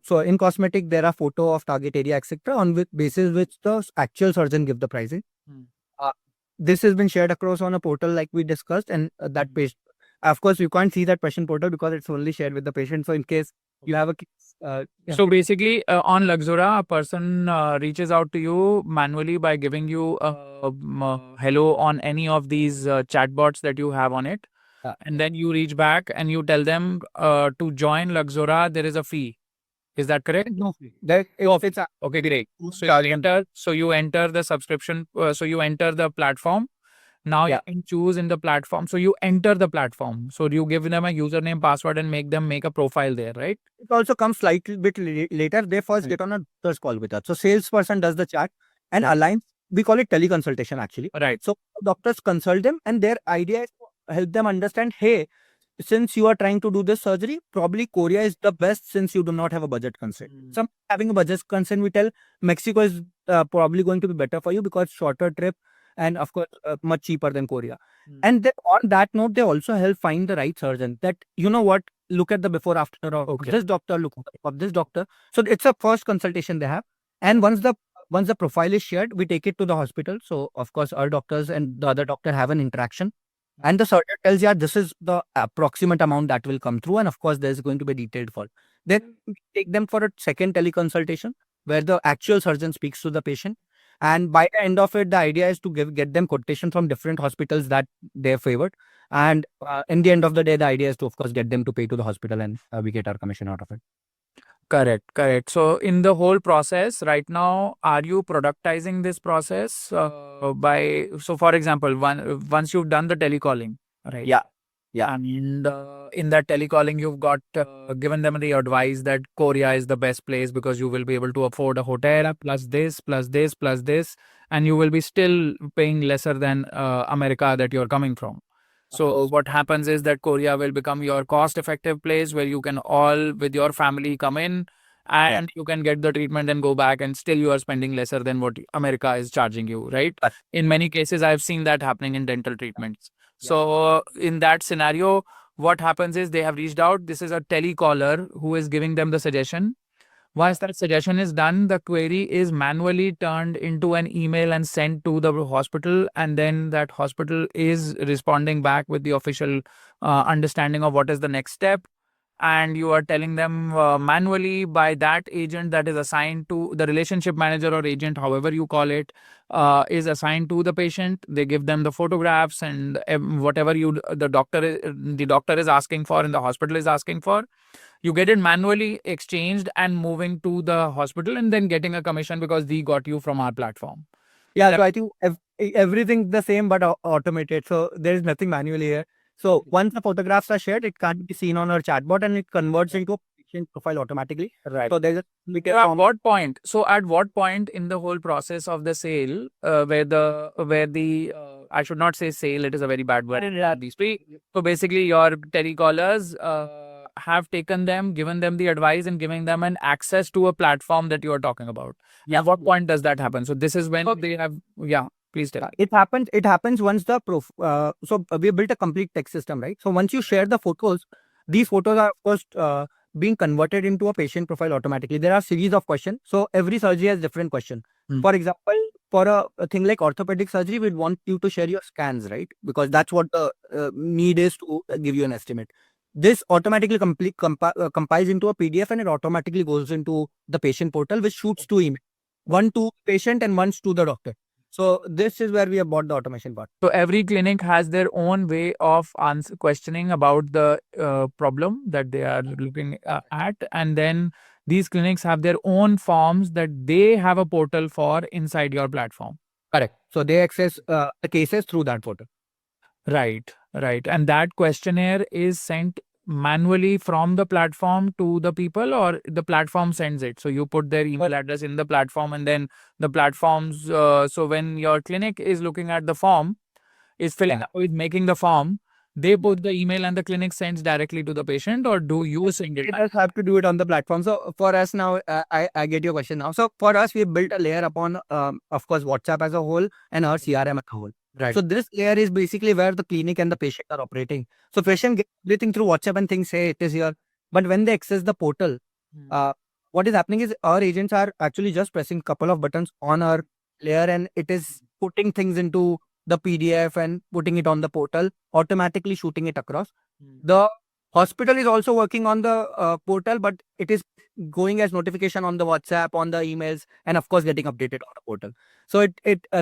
S4: So in cosmetic, there are photo of target area, etc., on which basis which the actual surgeon give the pricing. This has been shared across on a portal like we discussed, and that page. Of course, you can't see that patient portal because it's only shared with the patient. So in case you have a case,
S2: So basically, on Luxora, a person reaches out to you manually by giving you a hello on any of these chatbots that you have on it. And then you reach back and you tell them to join Luxora, there is a fee. Is that correct?
S4: No.
S2: Okay, great. So you enter the subscription. So you enter the platform. Now you can choose in the platform. So you enter the platform. So you give them a username, password, and make them make a profile there, right?
S4: It also comes slightly bit later. They first get on a doctor's call with us. So salesperson does the chat and aligns. We call it teleconsultation actually.
S2: Right.
S4: So doctors consult them, and their idea is to help them understand, hey, since you are trying to do this surgery, probably Korea is the best since you do not have a budget constraint. So having a budget constraint, we tell Mexico is probably going to be better for you because shorter trip and of course much cheaper than Korea. And then on that note, they also help find the right surgeon. That you know what, look at the before after of this doctor, look of this doctor. So it's a first consultation they have, and once the profile is shared, we take it to the hospital. So of course our doctors and the other doctor have an interaction. And the surgeon tells you, this is the approximate amount that will come through. And of course, there's going to be a detailed fall. Then we take them for a second teleconsultation where the actual surgeon speaks to the patient. And by the end of it, the idea is to get them quotation from different hospitals that they're favored. And in the end of the day, the idea is to, of course, get them to pay to the hospital, and we get our commission out of it.
S2: Correct. So in the whole process right now, are you productizing this process so for example, once you've done the telecalling, right?
S4: Yeah.
S2: And in that telecalling, you've got given them the advice that Korea is the best place because you will be able to afford a hotel plus this, and you will be still paying lesser than America that you're coming from. So what happens is that Korea will become your cost-effective place where you can all with your family come in and you can get the treatment and go back, and still you are spending lesser than what America is charging you, right?
S4: But-
S2: In many cases, I've seen that happening in dental treatments. So in that scenario, what happens is they have reached out. This is a telecaller who is giving them the suggestion. Once that suggestion is done, the query is manually turned into an email and sent to the hospital, and then that hospital is responding back with the official understanding of what is the next step. And you are telling them manually by that agent that is assigned to the relationship manager or agent, however you call it, is assigned to the patient. They give them the photographs and whatever the doctor is asking for and the hospital is asking for. You get it manually exchanged and moving to the hospital, and then getting a commission because we got you from our platform.
S4: Yeah, so I think everything the same but automated. So there is nothing manually here. So once the photographs are shared, it can't be seen on our chatbot and it converts into a patient profile automatically.
S2: Right.
S4: So there's a
S2: At what point? So at what point in the whole process of the sale, where the I should not say sale, it is a very bad word. So basically, your telecallers have taken them, given them the advice, and giving them an access to a platform that you are talking about. At what point does that happen? So this is when they have. Yeah, please tell.
S4: It happens once the we built a complete text system, right? So once you share the photos, these photos are first being converted into a patient profile automatically. There are series of questions. So every surgery has different question. For example, for a thing like orthopedic surgery, we'd want you to share your scans, right? Because that's what the need is to give you an estimate. This automatically compiles into a PDF and it automatically goes into the patient portal, which shoots two emails. One to patient and one to the doctor. So this is where we have bought the automation part.
S2: So every clinic has their own way of questioning about the problem that they are looking at, and then these clinics have their own forms that they have a portal for inside your platform.
S4: Correct. So they access the cases through that portal.
S2: Right. And that questionnaire is sent manually from the platform to the people, or the platform sends it? So you put their email address in the platform, and then the platforms. So when your clinic is looking at the form, is making the form, they put the email and the clinic sends directly to the patient, or do you send it?
S4: It does have to do it on the platform. So for us now, I get your question now. So for us, we built a layer upon, of course, WhatsApp as a whole and our CRM as a whole.
S2: Right.
S4: So this layer is basically where the clinic and the patient are operating. So patient gets everything through WhatsApp and thinks, hey, it is here. But when they access the portal, what is happening is our agents are actually just pressing a couple of buttons on our layer, and it is putting things into the PDF and putting it on the portal, automatically shooting it across. The hospital is also working on the portal, but it is going as notification on the WhatsApp, on the emails, and of course getting updated on the portal. So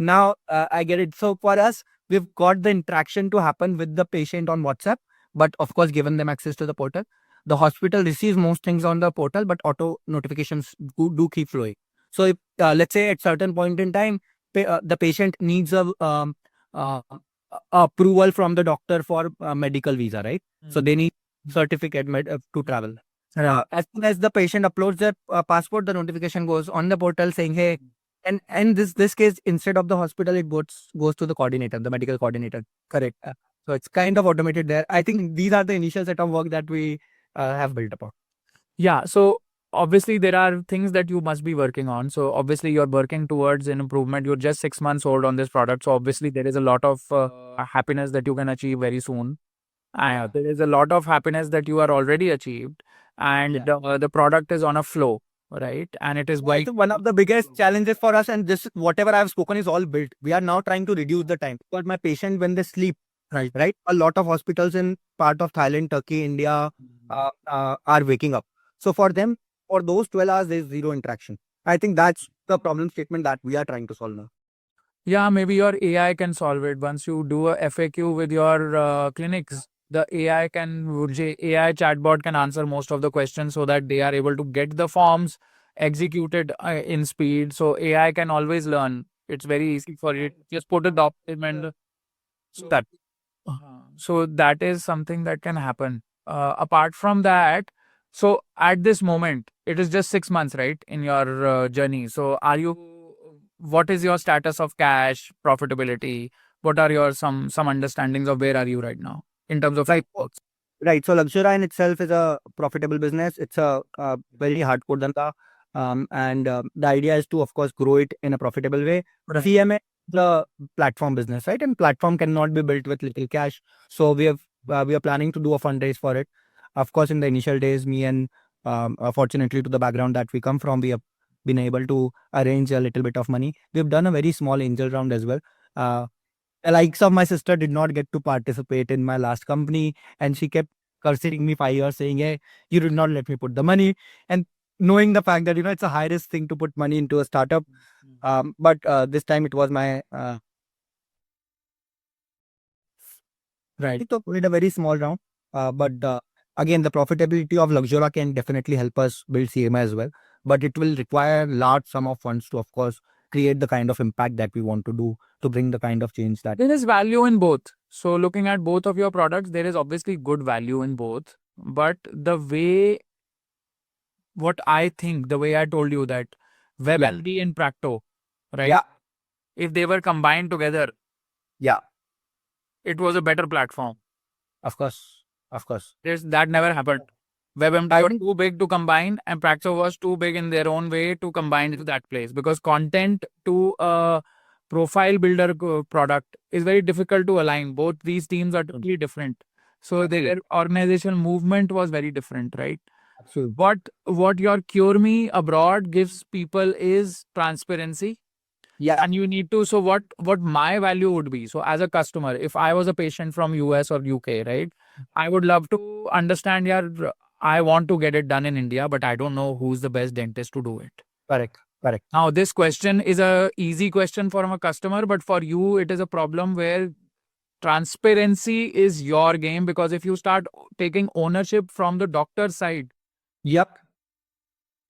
S4: now I get it. So for us, we've got the interaction to happen with the patient on WhatsApp, but of course given them access to the portal. The hospital receives most things on the portal, but auto notifications do keep flowing. So if let's say at certain point in time, the patient needs a approval from the doctor for medical visa, right? So they need certificate to travel. As soon as the patient uploads their passport, the notification goes on the portal saying, hey, and this case, instead of the hospital, it goes to the coordinator, the medical coordinator. Correct. So it's kind of automated there. I think these are the initial set of work that we have built upon.
S2: Yeah. So obviously there are things that you must be working on. So obviously you're working towards an improvement. You're just 6 months old on this product. So obviously there is a lot of happiness that you can achieve very soon. There is a lot of happiness that you are already achieved, and the product is on a flow, right? And it is
S4: I think one of the biggest challenges for us, and this whatever I have spoken is all built. We are now trying to reduce the time. But my patient, when they sleep, right, a lot of hospitals in part of Thailand, Turkey, India are waking up. So for them, for those 12 hours, there is zero interaction. I think that's the problem statement that we are trying to solve now.
S2: Yeah, maybe your AI can solve it. Once you do a FAQ with your clinics, the AI chatbot can answer most of the questions, so that they are able to get the forms executed in speed. So AI can always learn. It's very easy for it. Just put a document. So that is something that can happen. Apart from that, so at this moment, it is just 6 months, right, in your journey. So what is your status of cash, profitability? What are your some understandings of where are you right now in terms of
S4: Right. So Luxura in itself is a profitable business. It's a very hardcore dhanda. And the idea is to, of course, grow it in a profitable way. But CMA is the platform business, right? And platform cannot be built with little cash. So we are planning to do a fundraise for it. Of course, in the initial days, me and fortunately to the background that we come from, we have been able to arrange a little bit of money. We've done a very small angel round as well. Likes of my sister did not get to participate in my last company, and she kept cursing me 5 years, saying, "Hey, you did not let me put the money." And knowing the fact that it's a high risk thing to put money into a startup, but this time it was my right. So we did a very small round, but again, the profitability of Luxura can definitely help us build CMA as well. But it will require large sum of funds to, of course, create the kind of impact that we want to do, to bring the kind of change that.
S2: There is value in both. So looking at both of your products, there is obviously good value in both. But the way, what I think, the way I told you that WebLD and Practo, right?
S4: Yeah.
S2: If they were combined together,
S4: Yeah,
S2: it was a better platform.
S4: of course, of course.
S2: That never happened. WebMD
S4: I
S2: was
S4: think-
S2: too big to combine, and Praxo was too big in their own way to combine to that place, because content to a profile builder product is very difficult to align. Both these teams are totally different. So their organizational movement was very different, right?
S4: Absolutely.
S2: What your Cure Me abroad gives people is transparency.
S4: Yeah.
S2: And you need to, so what my value would be, so as a customer, if I was a patient from US or UK, right, I would love to understand, I want to get it done in India, but I don't know who's the best dentist to do it.
S4: Correct. Correct.
S2: Now this question is a easy question for a customer, but for you it is a problem where transparency is your game, because if you start taking ownership from the doctor's side,
S4: Yep.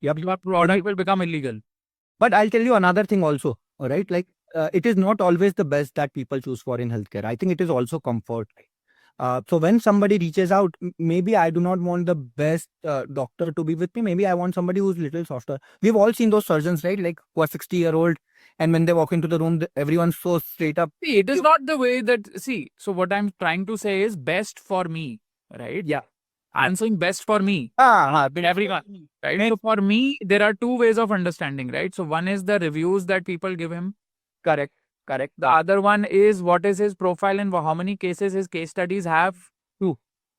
S2: your product will become illegal.
S4: But I'll tell you another thing also. All right. Like it is not always the best that people choose for in healthcare. I think it is also comfort. So when somebody reaches out, maybe I do not want the best doctor to be with me. Maybe I want somebody who's little softer. We've all seen those surgeons, right? Like who are 60-year-old, and when they walk into the room, everyone's so straight up.
S2: See, it is not the way that, so what I'm trying to say is best for me, right?
S4: Yeah.
S2: I'm saying best for me,
S4: But
S2: everyone, right? So for me, there are two ways of understanding, right? So one is the reviews that people give him.
S4: Correct. Correct.
S2: The other one is what is his profile and how many cases his case studies have.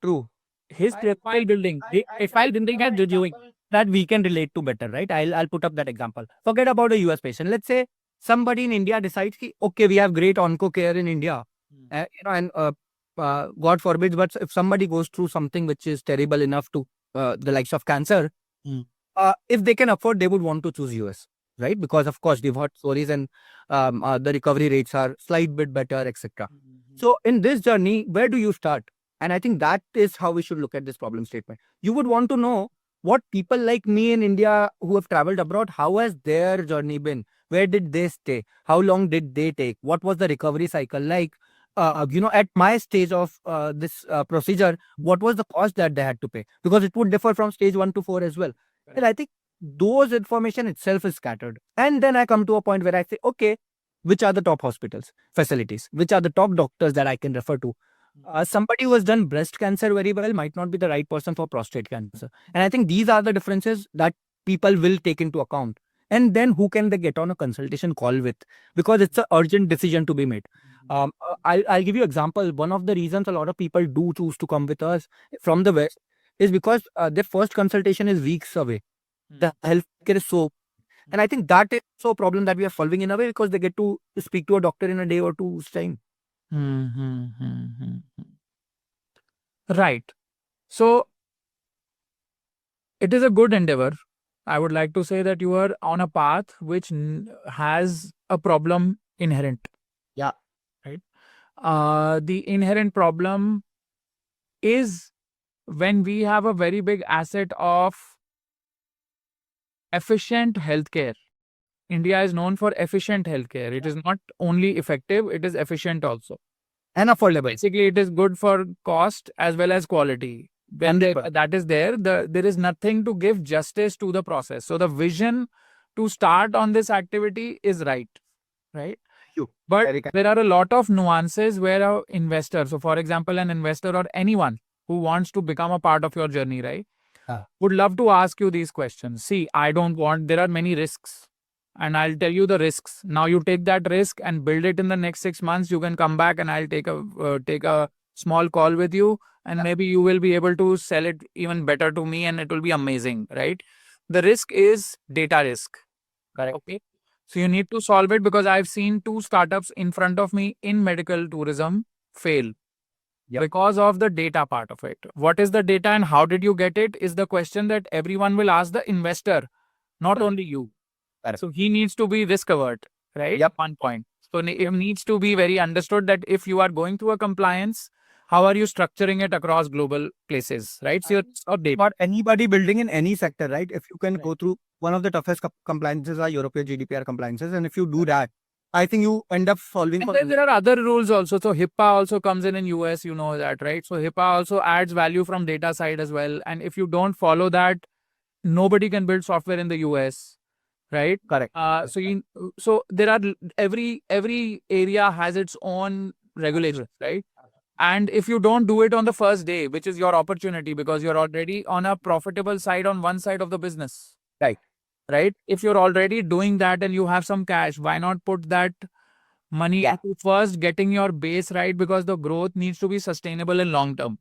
S4: True.
S2: His profile building, profile building and reviewing.
S4: That we can relate to better, right? I'll put up that example. Forget about a US patient. Let's say somebody in India decides, okay, we have great onco care in India, and God forbid, but if somebody goes through something which is terrible enough to the likes of cancer, if they can afford, they would want to choose US, right? Because of course they've heard stories, and the recovery rates are slight bit better, etc. So in this journey, where do you start? And I think that is how we should look at this problem statement. You would want to know what people like me in India who have traveled abroad, how has their journey been? Where did they stay? How long did they take? What was the recovery cycle like? At my stage of this procedure, what was the cost that they had to pay? Because it would differ from stage 1 to 4 as well. And I think those information itself is scattered. And then I come to a point where I say, okay, which are the top hospitals, facilities? Which are the top doctors that I can refer to? Somebody who has done breast cancer very well might not be the right person for prostate cancer. And I think these are the differences that people will take into account. And then who can they get on a consultation call with? Because it's an urgent decision to be made. I'll give you an example. One of the reasons a lot of people do choose to come with us from the West is because their first consultation is weeks away. The healthcare is so, and I think that is so a problem that we are solving in a way, because they get to speak to a doctor in a day or two's time.
S2: Right. So it is a good endeavor. I would like to say that you are on a path which has a problem inherent.
S4: Yeah.
S2: Right. The inherent problem is when we have a very big asset of efficient healthcare. India is known for efficient healthcare. It is not only effective, it is efficient also.
S4: And affordable.
S2: Basically, it is good for cost as well as quality. When that is there, there is nothing to give justice to the process. So the vision to start on this activity is right. But there are a lot of nuances where an investor, so for example, an investor or anyone who wants to become a part of your journey, right?
S4: Ah.
S2: Would love to ask you these questions. See, I don't want, there are many risks, and I'll tell you the risks. Now you take that risk and build it in the next 6 months. You can come back and I'll take a small call with you, and maybe you will be able to sell it even better to me, and it will be amazing, right? The risk is data risk.
S4: Correct.
S2: Okay. So you need to solve it, because I've seen 2 startups in front of me in medical tourism fail
S4: Yep.
S2: because of the data part of it. What is the data and how did you get it is the question that everyone will ask the investor, not only you.
S4: Correct.
S2: So he needs to be risk avert, right?
S4: Yep.
S2: One point. So it needs to be very understood that if you are going through a compliance, how are you structuring it across global places, right? So your data.
S4: For anybody building in any sector, right? If you can
S2: Right.
S4: go through one of the toughest compliances are European GDPR compliances, and if you do that, I think you end up solving.
S2: And then there are other rules also. So HIPAA also comes in US, you know that, right? So HIPAA also adds value from data side as well. And if you don't follow that, nobody can build software in the US, right?
S4: Correct.
S2: So there are every area has its own regulations, right? And if you don't do it on the first day, which is your opportunity, because you're already on a profitable side on one side of the business, right? If you're already doing that and you have some cash, why not put that money
S4: Yeah.
S2: into first getting your base right, because the growth needs to be sustainable in long term,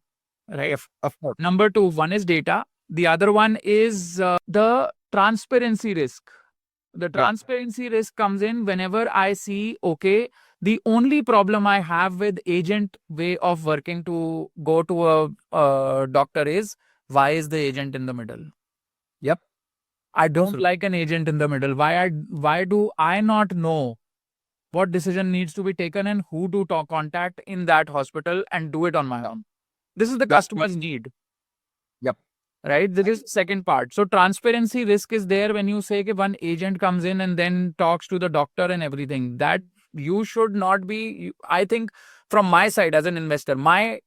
S2: right?
S4: Of course.
S2: Number 2, one is data. The other one is the transparency risk. The transparency risk comes in whenever I see, okay, the only problem I have with agent way of working to go to a doctor is, why is the agent in the middle?
S4: Yep.
S2: I don't
S4: Absolutely.
S2: like an agent in the middle. Why do I not know what decision needs to be taken and who to contact in that hospital and do it on my own? This is the customer's need.
S4: Yep.
S2: Right? This is the second part. So transparency risk is there when you say that one agent comes in and then talks to the doctor and everything. That you should not be, I think from my side as an investor, my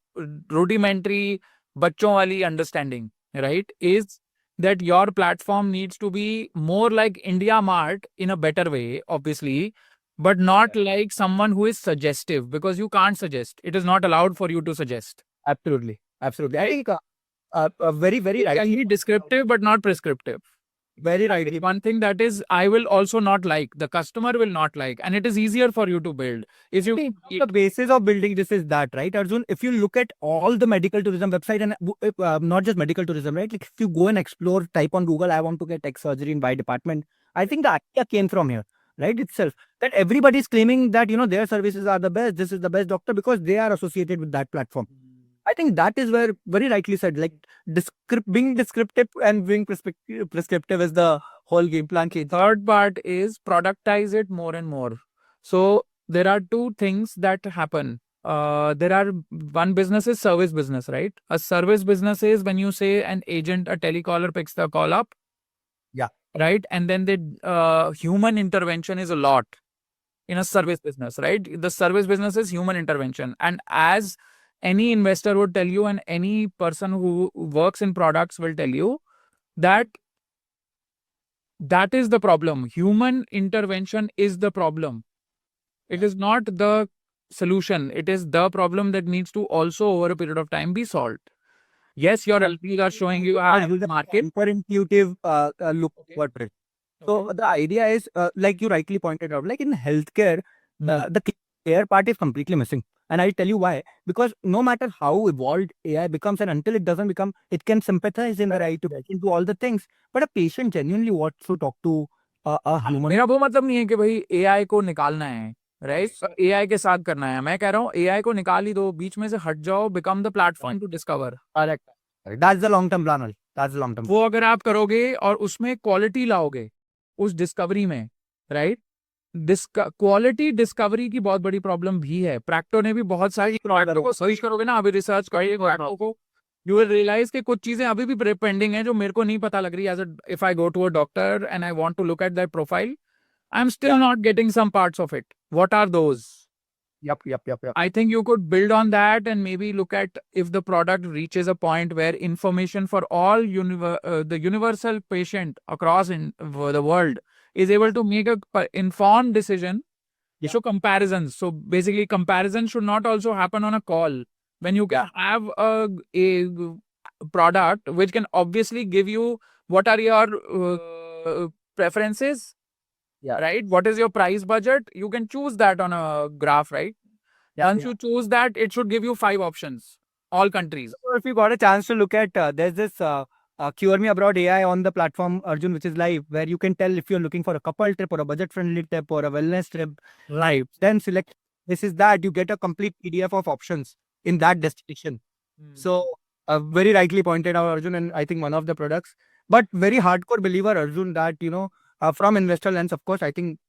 S2: rudimentary bachon wali understanding, right, is that your platform needs to be more like India Mart in a better way, obviously, but not like someone who is suggestive, because you can't suggest. It is not allowed for you to suggest.
S4: Absolutely. Absolutely. I think very, very
S2: It
S4: right.
S2: can be descriptive but not prescriptive.
S4: Very right.
S2: One thing that is I will also not like, the customer will not like, and it is easier for you to build. If you
S4: The basis of building this is that, right, Arjun? If you look at all the medical tourism website and not just medical tourism, right? Like if you go and explore, type on Google, I want to get tech surgery in my department. I think the idea came from here, right? Itself that everybody's claiming that their services are the best. This is the best doctor because they are associated with that platform. I think that is where, very rightly said, like being descriptive and being prescriptive is the whole game plan change.
S2: third part is productize it more and more. So there are 2 things that happen. There are, one business is service business, right? A service business is when you say an agent, a telecaller picks the call up.
S4: Yeah.
S2: Right. And then the human intervention is a lot in a service business, right? The service business is human intervention. And as any investor would tell you, and any person who works in products will tell you, that is the problem. Human intervention is the problem. It is not the solution. It is the problem that needs to also over a period of time be solved. Yes, your LPs are showing you a market.
S4: Intuitive look what it. So the idea is, like you rightly pointed out, like in healthcare, the care part is completely missing. And I'll tell you why. Because no matter how evolved AI becomes, and until it doesn't become, it can sympathize in the right to get into all the things. But a patient genuinely wants to talk to a human.
S2: मेरा वो मतलब नहीं है कि भाई AI को निकालना है, राइट? AI के साथ करना है. मैं कह रहा हूँ AI को निकाल ही दो, बीच में से हट जाओ, become the platform to discover.
S4: Correct. That's the long term plan. That's the long term.
S2: वो अगर आप करोगे और उसमें क्वालिटी लाओगे उस डिस्कवरी में, राइट? क्वालिटी डिस्कवरी की बहुत बड़ी प्रॉब्लम भी है. प्रैक्टो ने भी बहुत सारी को सर्च करोगे ना, अभी रिसर्च करिए प्रैक्टो को, यू विल रियलाइज कि कुछ चीजें अभी भी पेंडिंग है जो मेरे को नहीं पता लग रही. As if I go to a doctor and I want to look at that profile, I am still not getting some parts of it. What are those?
S4: Yep.
S2: I think you could build on that and maybe look at if the product reaches a point where information for all the universal patient across in the world is able to make a informed decision.
S4: Yeah.
S2: So comparisons. So basically comparison should not also happen on a call. when you can have a product which can obviously give you what are your preferences, right? What is your price budget? You can choose that on a graph, right? Once you choose that, it should give you 5 options, all countries.
S4: So if you got a chance to look at, there's this Cure Me Abroad AI on the platform, Arjun, which is live, where you can tell if you're looking for a couple trip or a budget-friendly trip or a wellness trip, live. Then select this is that. You get a complete PDF of options in that destination. So very rightly pointed out, Arjun, and I think one of the products, but very hardcore believer, Arjun, that from investor lens, of course, I think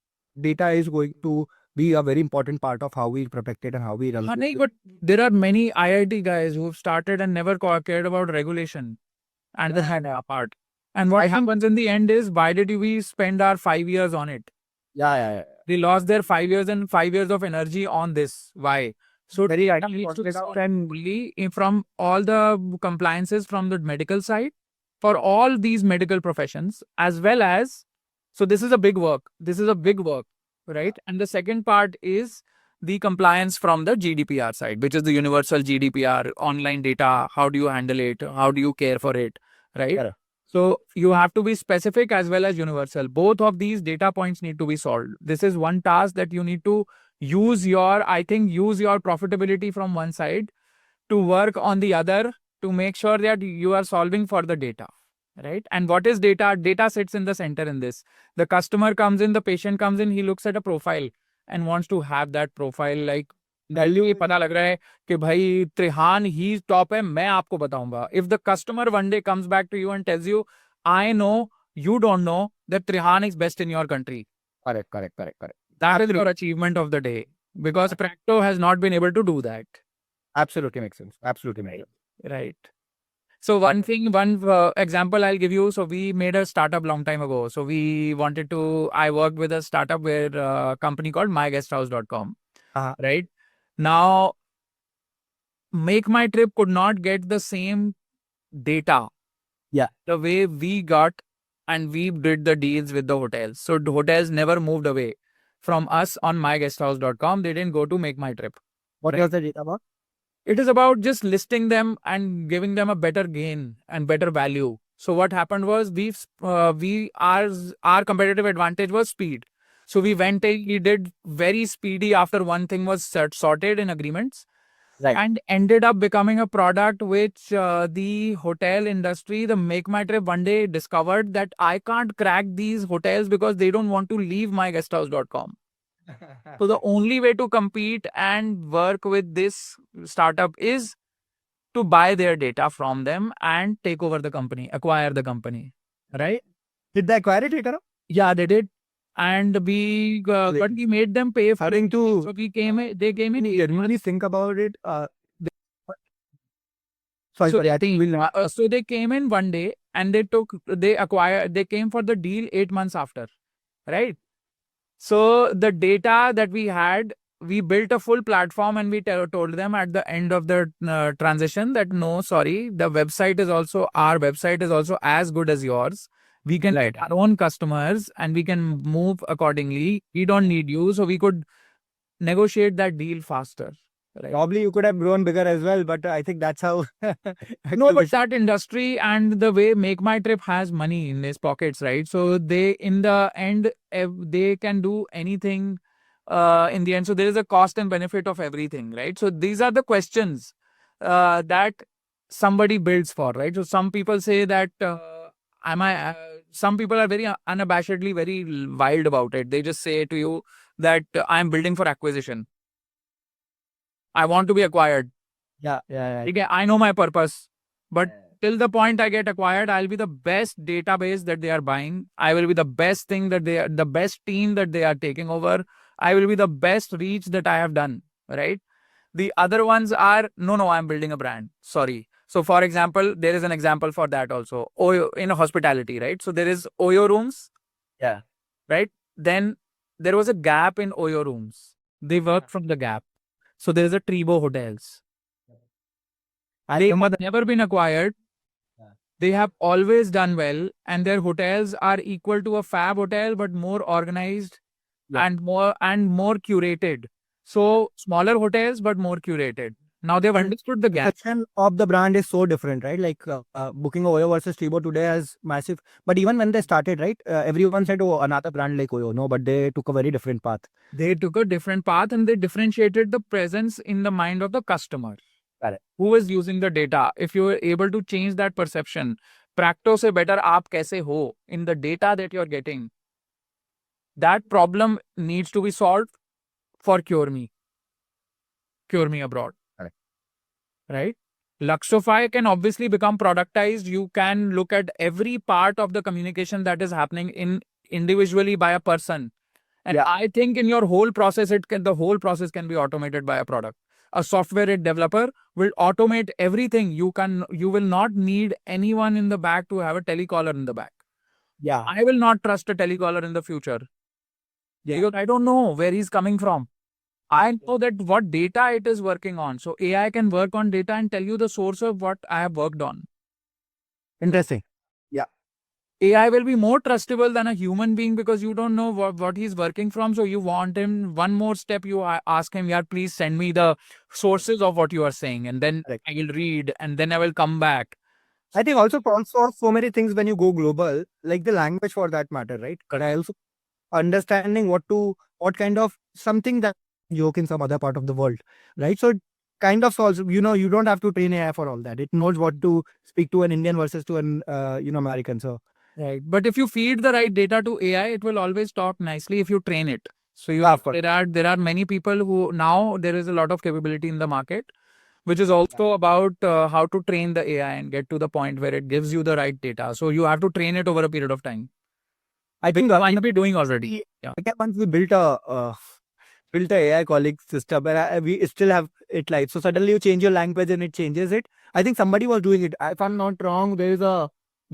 S4: data is going to be a very important part of how we protect it and how we run.
S2: Nahi, but there are many IIT guys who have started and never cared about regulation and the hand apart. And what happens in the end is, why did we spend our 5 years on it?
S4: Yeah.
S2: They lost their 5 years and 5 years of energy on this. Why? So
S4: Very right.
S2: needs to come and really from all the compliances from the medical side for all these medical professions, as well as, so this is a big work. Right? And the second part is the compliance from the GDPR side, which is the universal GDPR, online data. How do you handle it? How do you care for it? Right?
S4: Correct.
S2: So you have to be specific as well as universal. Both of these data points need to be solved. This is one task that you need to use your profitability from one side to work on the other to make sure that you are solving for the data. Right? And what is data? Data sits in the center in this. The customer comes in, the patient comes in, he looks at a profile and wants to have that profile like ये पता लग रहा है कि भाई त्रिहान ही top है, मैं आपको बताऊंगा. If the customer one day comes back to you and tells you, I know you don't know that Trihan is best in your country.
S4: Correct.
S2: That is your achievement of the day, because Practo has not been able to do that.
S4: Absolutely makes sense.
S2: Right. So one example I'll give you. So we made a startup long time ago. So I worked with a startup where a company called myguesthouse.com. Right. Now, Make My Trip could not get the same data.
S4: Yeah.
S2: The way we got, and we did the deals with the hotels. So the hotels never moved away from us on myguesthouse.com. They didn't go to Make My Trip.
S4: What was the data about?
S2: It is about just listing them and giving them a better gain and better value. So what happened was our competitive advantage was speed. So we did very speedy after one thing was sorted in agreements.
S4: Right.
S2: And ended up becoming a product which the hotel industry, the Make My Trip, one day discovered that I can't crack these hotels because they don't want to leave myguesthouse.com. So the only way to compete and work with this startup is to buy their data from them and take over the company, acquire the company. Right?
S4: Did they acquire it later?
S2: Yeah, they did. And but we made them pay for it.
S4: to.
S2: So they came in.
S4: Really think about it. Sorry, I think we'll.
S2: So they came in one day and they came for the deal 8 months after. Right? So the data that we had, we built a full platform and we told them at the end of the transition that no, sorry, our website is also as good as yours. We can write our own customers and we can move accordingly. We don't need you. So we could negotiate that deal faster. Right?
S4: Probably you could have grown bigger as well, but I think that's how.
S2: No, but that industry and the way Make My Trip has money in its pockets, right? So they, in the end, they can do anything in the end. So there is a cost and benefit of everything, right? So these are the questions that somebody builds for, right? So some people say that, some people are very unabashedly very wild about it. They just say to you that I'm building for acquisition. I want to be acquired.
S4: Yeah.
S2: Okay, I know my purpose, but till the point I get acquired, I'll be the best database that they are buying. I will be the best thing the best team that they are taking over. I will be the best reach that I have done, right? The other ones are, no, I'm building a brand. Sorry. So for example, there is an example for that also. Oyo, in hospitality, right? So there is Oyo rooms.
S4: Yeah.
S2: Right? Then there was a gap in Oyo rooms. They worked from the gap. So there is a Tribo Hotels. They have never been acquired. They have always done well, and their hotels are equal to a Fab hotel, but more organized and more curated. So smaller hotels, but more curated. Now they've understood the gap.
S4: Perception of the brand is so different, right? Like booking Oyo versus Tibo today has massive. But even when they started, right, everyone said, "Oh, another brand like Oyo." No, but they took a very different path.
S2: They took a different path and they differentiated the presence in the mind of the customer.
S4: Correct.
S2: Who is using the data? If you are able to change that perception, practo se better aap kaise ho in the data that you're getting, that problem needs to be solved for Cure Me Abroad.
S4: Correct.
S2: Right? Luxofy can obviously become productized. You can look at every part of the communication that is happening in individually by a person. And
S4: Yeah.
S2: I think in your whole process, the whole process can be automated by a product. A software developer will automate everything. You will not need anyone in the back to have a telecaller in the back.
S4: Yeah.
S2: I will not trust a telecaller in the future.
S4: Yeah.
S2: Because I don't know where he's coming from. I know that what data it is working on. So AI can work on data and tell you the source of what I have worked on.
S4: Interesting.
S2: AI will be more trustable than a human being because you don't know what he's working from. So you want him one more step. You ask him, yeah, please send me the sources of what you are saying. And then
S4: Correct.
S2: I will read and then I will come back.
S4: I think also so many things when you go global, like the language for that matter, right? But I also understanding what kind of something that joke in some other part of the world, right? So it kind of solves, you don't have to train AI for all that. It knows what to speak to an Indian versus to an, American. So
S2: Right. But if you feed the right data to AI, it will always talk nicely if you train it. So
S4: of course.
S2: there are many people who now there is a lot of capability in the market, which is also about how to train the AI and get to the point where it gives you the right data. So you have to train it over a period of time.
S4: I think
S2: Might be doing already. Yeah.
S4: again, once we built a AI colleague system, and we still have it live. So suddenly you change your language and it changes it. I think somebody was doing it. If I'm not wrong, there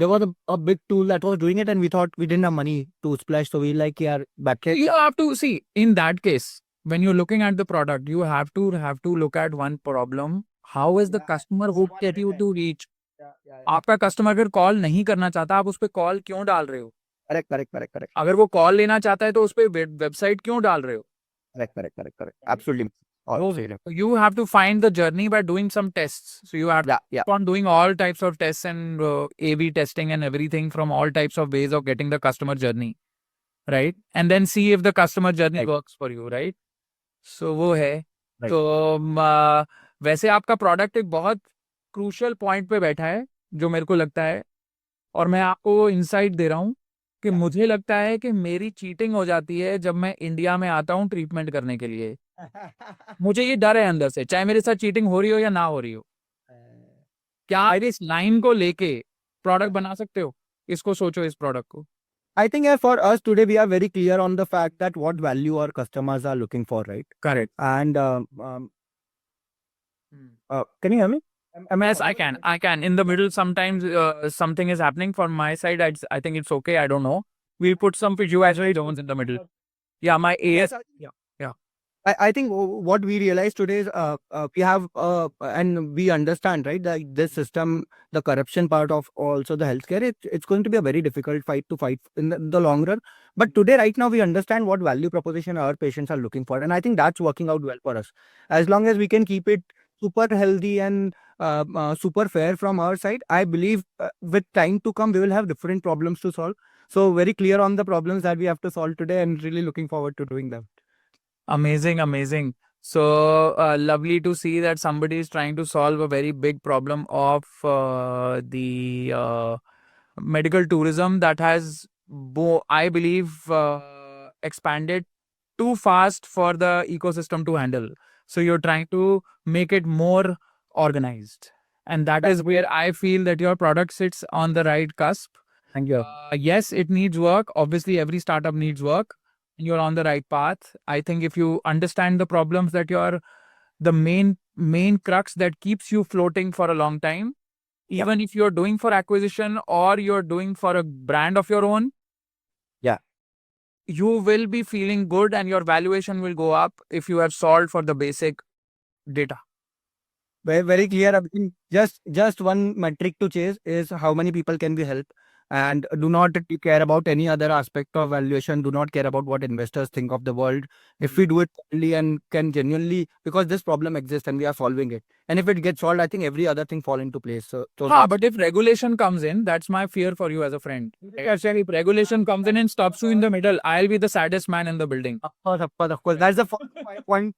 S4: was a big tool that was doing it, and we thought we didn't have money to splash, so we yeah, back it.
S2: You have to see in that case when you're looking at the product, you have to look at one problem. How is the customer who get you to reach? आपका customer अगर call नहीं करना चाहता, आप उस पर call क्यों डाल रहे हो?
S4: Correct.
S2: अगर वो कॉल लेना चाहता है तो उस पर वेबसाइट क्यों डाल रहे हो?
S4: Correct. Absolutely.
S2: You have to find the journey by doing some tests. So you have to keep on doing all types of tests and A/B testing and everything from all types of ways of getting the customer journey, right? And then see if the customer journey works for you, right? So वो है.
S4: Right.
S2: तो वैसे आपका product एक बहुत crucial point पे बैठा है जो मेरे को लगता है, और मैं आपको इंसाइट दे रहा हूँ कि मुझे लगता है कि मेरी चीटिंग हो जाती है जब मैं इंडिया में आता हूँ ट्रीटमेंट करने के लिए. मुझे ये डर है अंदर से, चाहे मेरे साथ चीटिंग हो रही हो या ना हो रही हो. क्या आप इस लाइन को लेके प्रोडक्ट बना सकते हो? इसको सोचो, इस प्रोडक्ट को.
S4: I think for us today, we are very clear on the fact that what value our customers are looking for, right?
S2: Correct.
S4: And can you hear me?
S2: Yes, I can. In the middle, sometimes something is happening from my side. I think it's okay. I don't know. We'll put some visual tones in the middle. Yeah, my AS. Yeah.
S4: I think what we realize today is we have and we understand, right, that this system, the corruption part of also the healthcare, it's going to be a very difficult fight to fight in the long run. But today, right now, we understand what value proposition our patients are looking for, and I think that's working out well for us. As long as we can keep it super healthy and super fair from our side, I believe with time to come, we will have different problems to solve. So very clear on the problems that we have to solve today, and really looking forward to doing them.
S2: Amazing. So lovely to see that somebody is trying to solve a very big problem of the medical tourism that has, I believe, expanded too fast for the ecosystem to handle. So you're trying to make it more organized. And that is where I feel that your product sits on the right cusp.
S4: Thank you.
S2: Yes, it needs work. Obviously, every startup needs work. You're on the right path. I think if you understand the problems that you're the main crux that keeps you floating for a long time, even if you're doing for acquisition or you're doing for a brand of your own, you will be feeling good and your valuation will go up if you have solved for the basic data.
S4: Very clear. I mean, just one metric to chase is how many people can we help. and do not care about any other aspect of valuation. Do not care about what investors think of the world. If we do it properly and can genuinely, because this problem exists and we are solving it, and if it gets solved, I think every other thing fall into place. So
S2: But if regulation comes in, that's my fear for you as a friend. If regulation comes in and stops you in the middle, I'll be the saddest man in the building.
S4: of course. That's the point.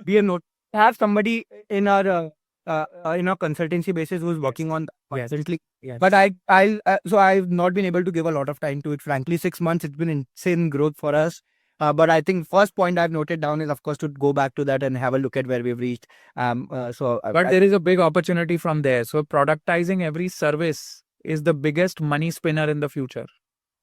S4: We have somebody in our consultancy basis who's working on that constantly. But I've not been able to give a lot of time to it. Frankly, 6 months, it's been insane growth for us. But I think first point I've noted down is, of course, to go back to that and have a look at where we've reached.
S2: But there is a big opportunity from there. So productizing every service is the biggest money spinner in the future.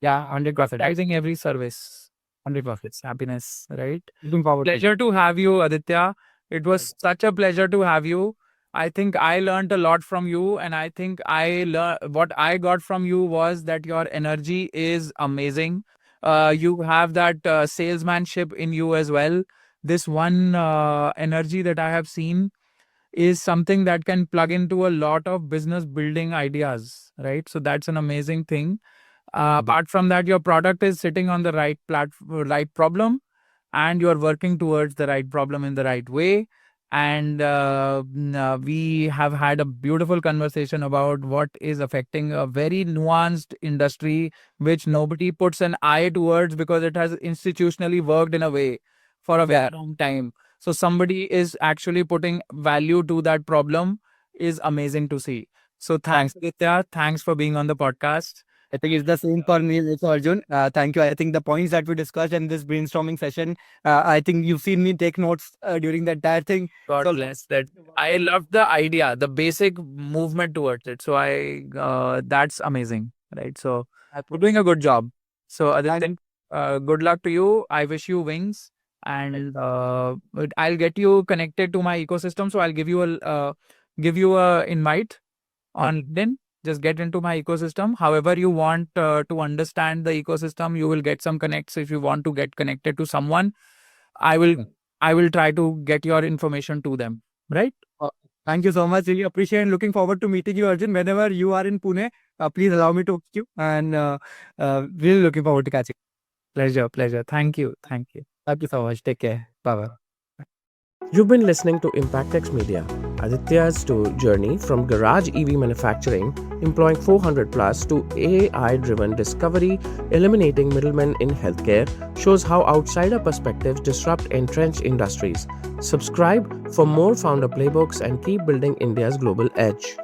S4: Yeah, 100%.
S2: Productizing every service. 100% happiness, right?
S4: Looking forward.
S2: Pleasure to have you, Aditya. It was such a pleasure to have you. I think I learned a lot from you, and I think what I got from you was that your energy is amazing. You have that salesmanship in you as well. This one energy that I have seen is something that can plug into a lot of business building ideas, right? So that's an amazing thing. Apart from that, your product is sitting on the right right problem, and you're working towards the right problem in the right way. And we have had a beautiful conversation about what is affecting a very nuanced industry, which nobody puts an eye towards because it has institutionally worked in a way for a very long time. So somebody is actually putting value to that problem is amazing to see. So thanks, Aditya. Thanks for being on the podcast.
S4: I think it's the same for me, also, Arjun. Thank you. I think the points that we discussed in this brainstorming session, I think you've seen me take notes during that entire thing.
S2: God bless that. I loved the idea, the basic movement towards it. So that's amazing, right? So you're doing a good job. So Aditya, good luck to you. I wish you wings, and I'll get you connected to my ecosystem. So I'll give you a invite on LinkedIn. Just get into my ecosystem. However you want to understand the ecosystem, you will get some connects. If you want to get connected to someone, I will try to get your information to them. Right?
S4: Thank you so much. Really appreciate and looking forward to meeting you, Arjun. Whenever you are in Pune, please allow me to meet you. And really looking forward to catching.
S2: Pleasure. Thank you.
S4: Thank you so much. Take care. Bye-bye.
S1: You've been listening to ImpactX Media. Aditya's journey from garage EV manufacturing, employing 400 plus, to AI-driven discovery, eliminating middlemen in healthcare, shows how outsider perspectives disrupt entrenched industries. Subscribe for more founder playbooks and keep building India's global edge.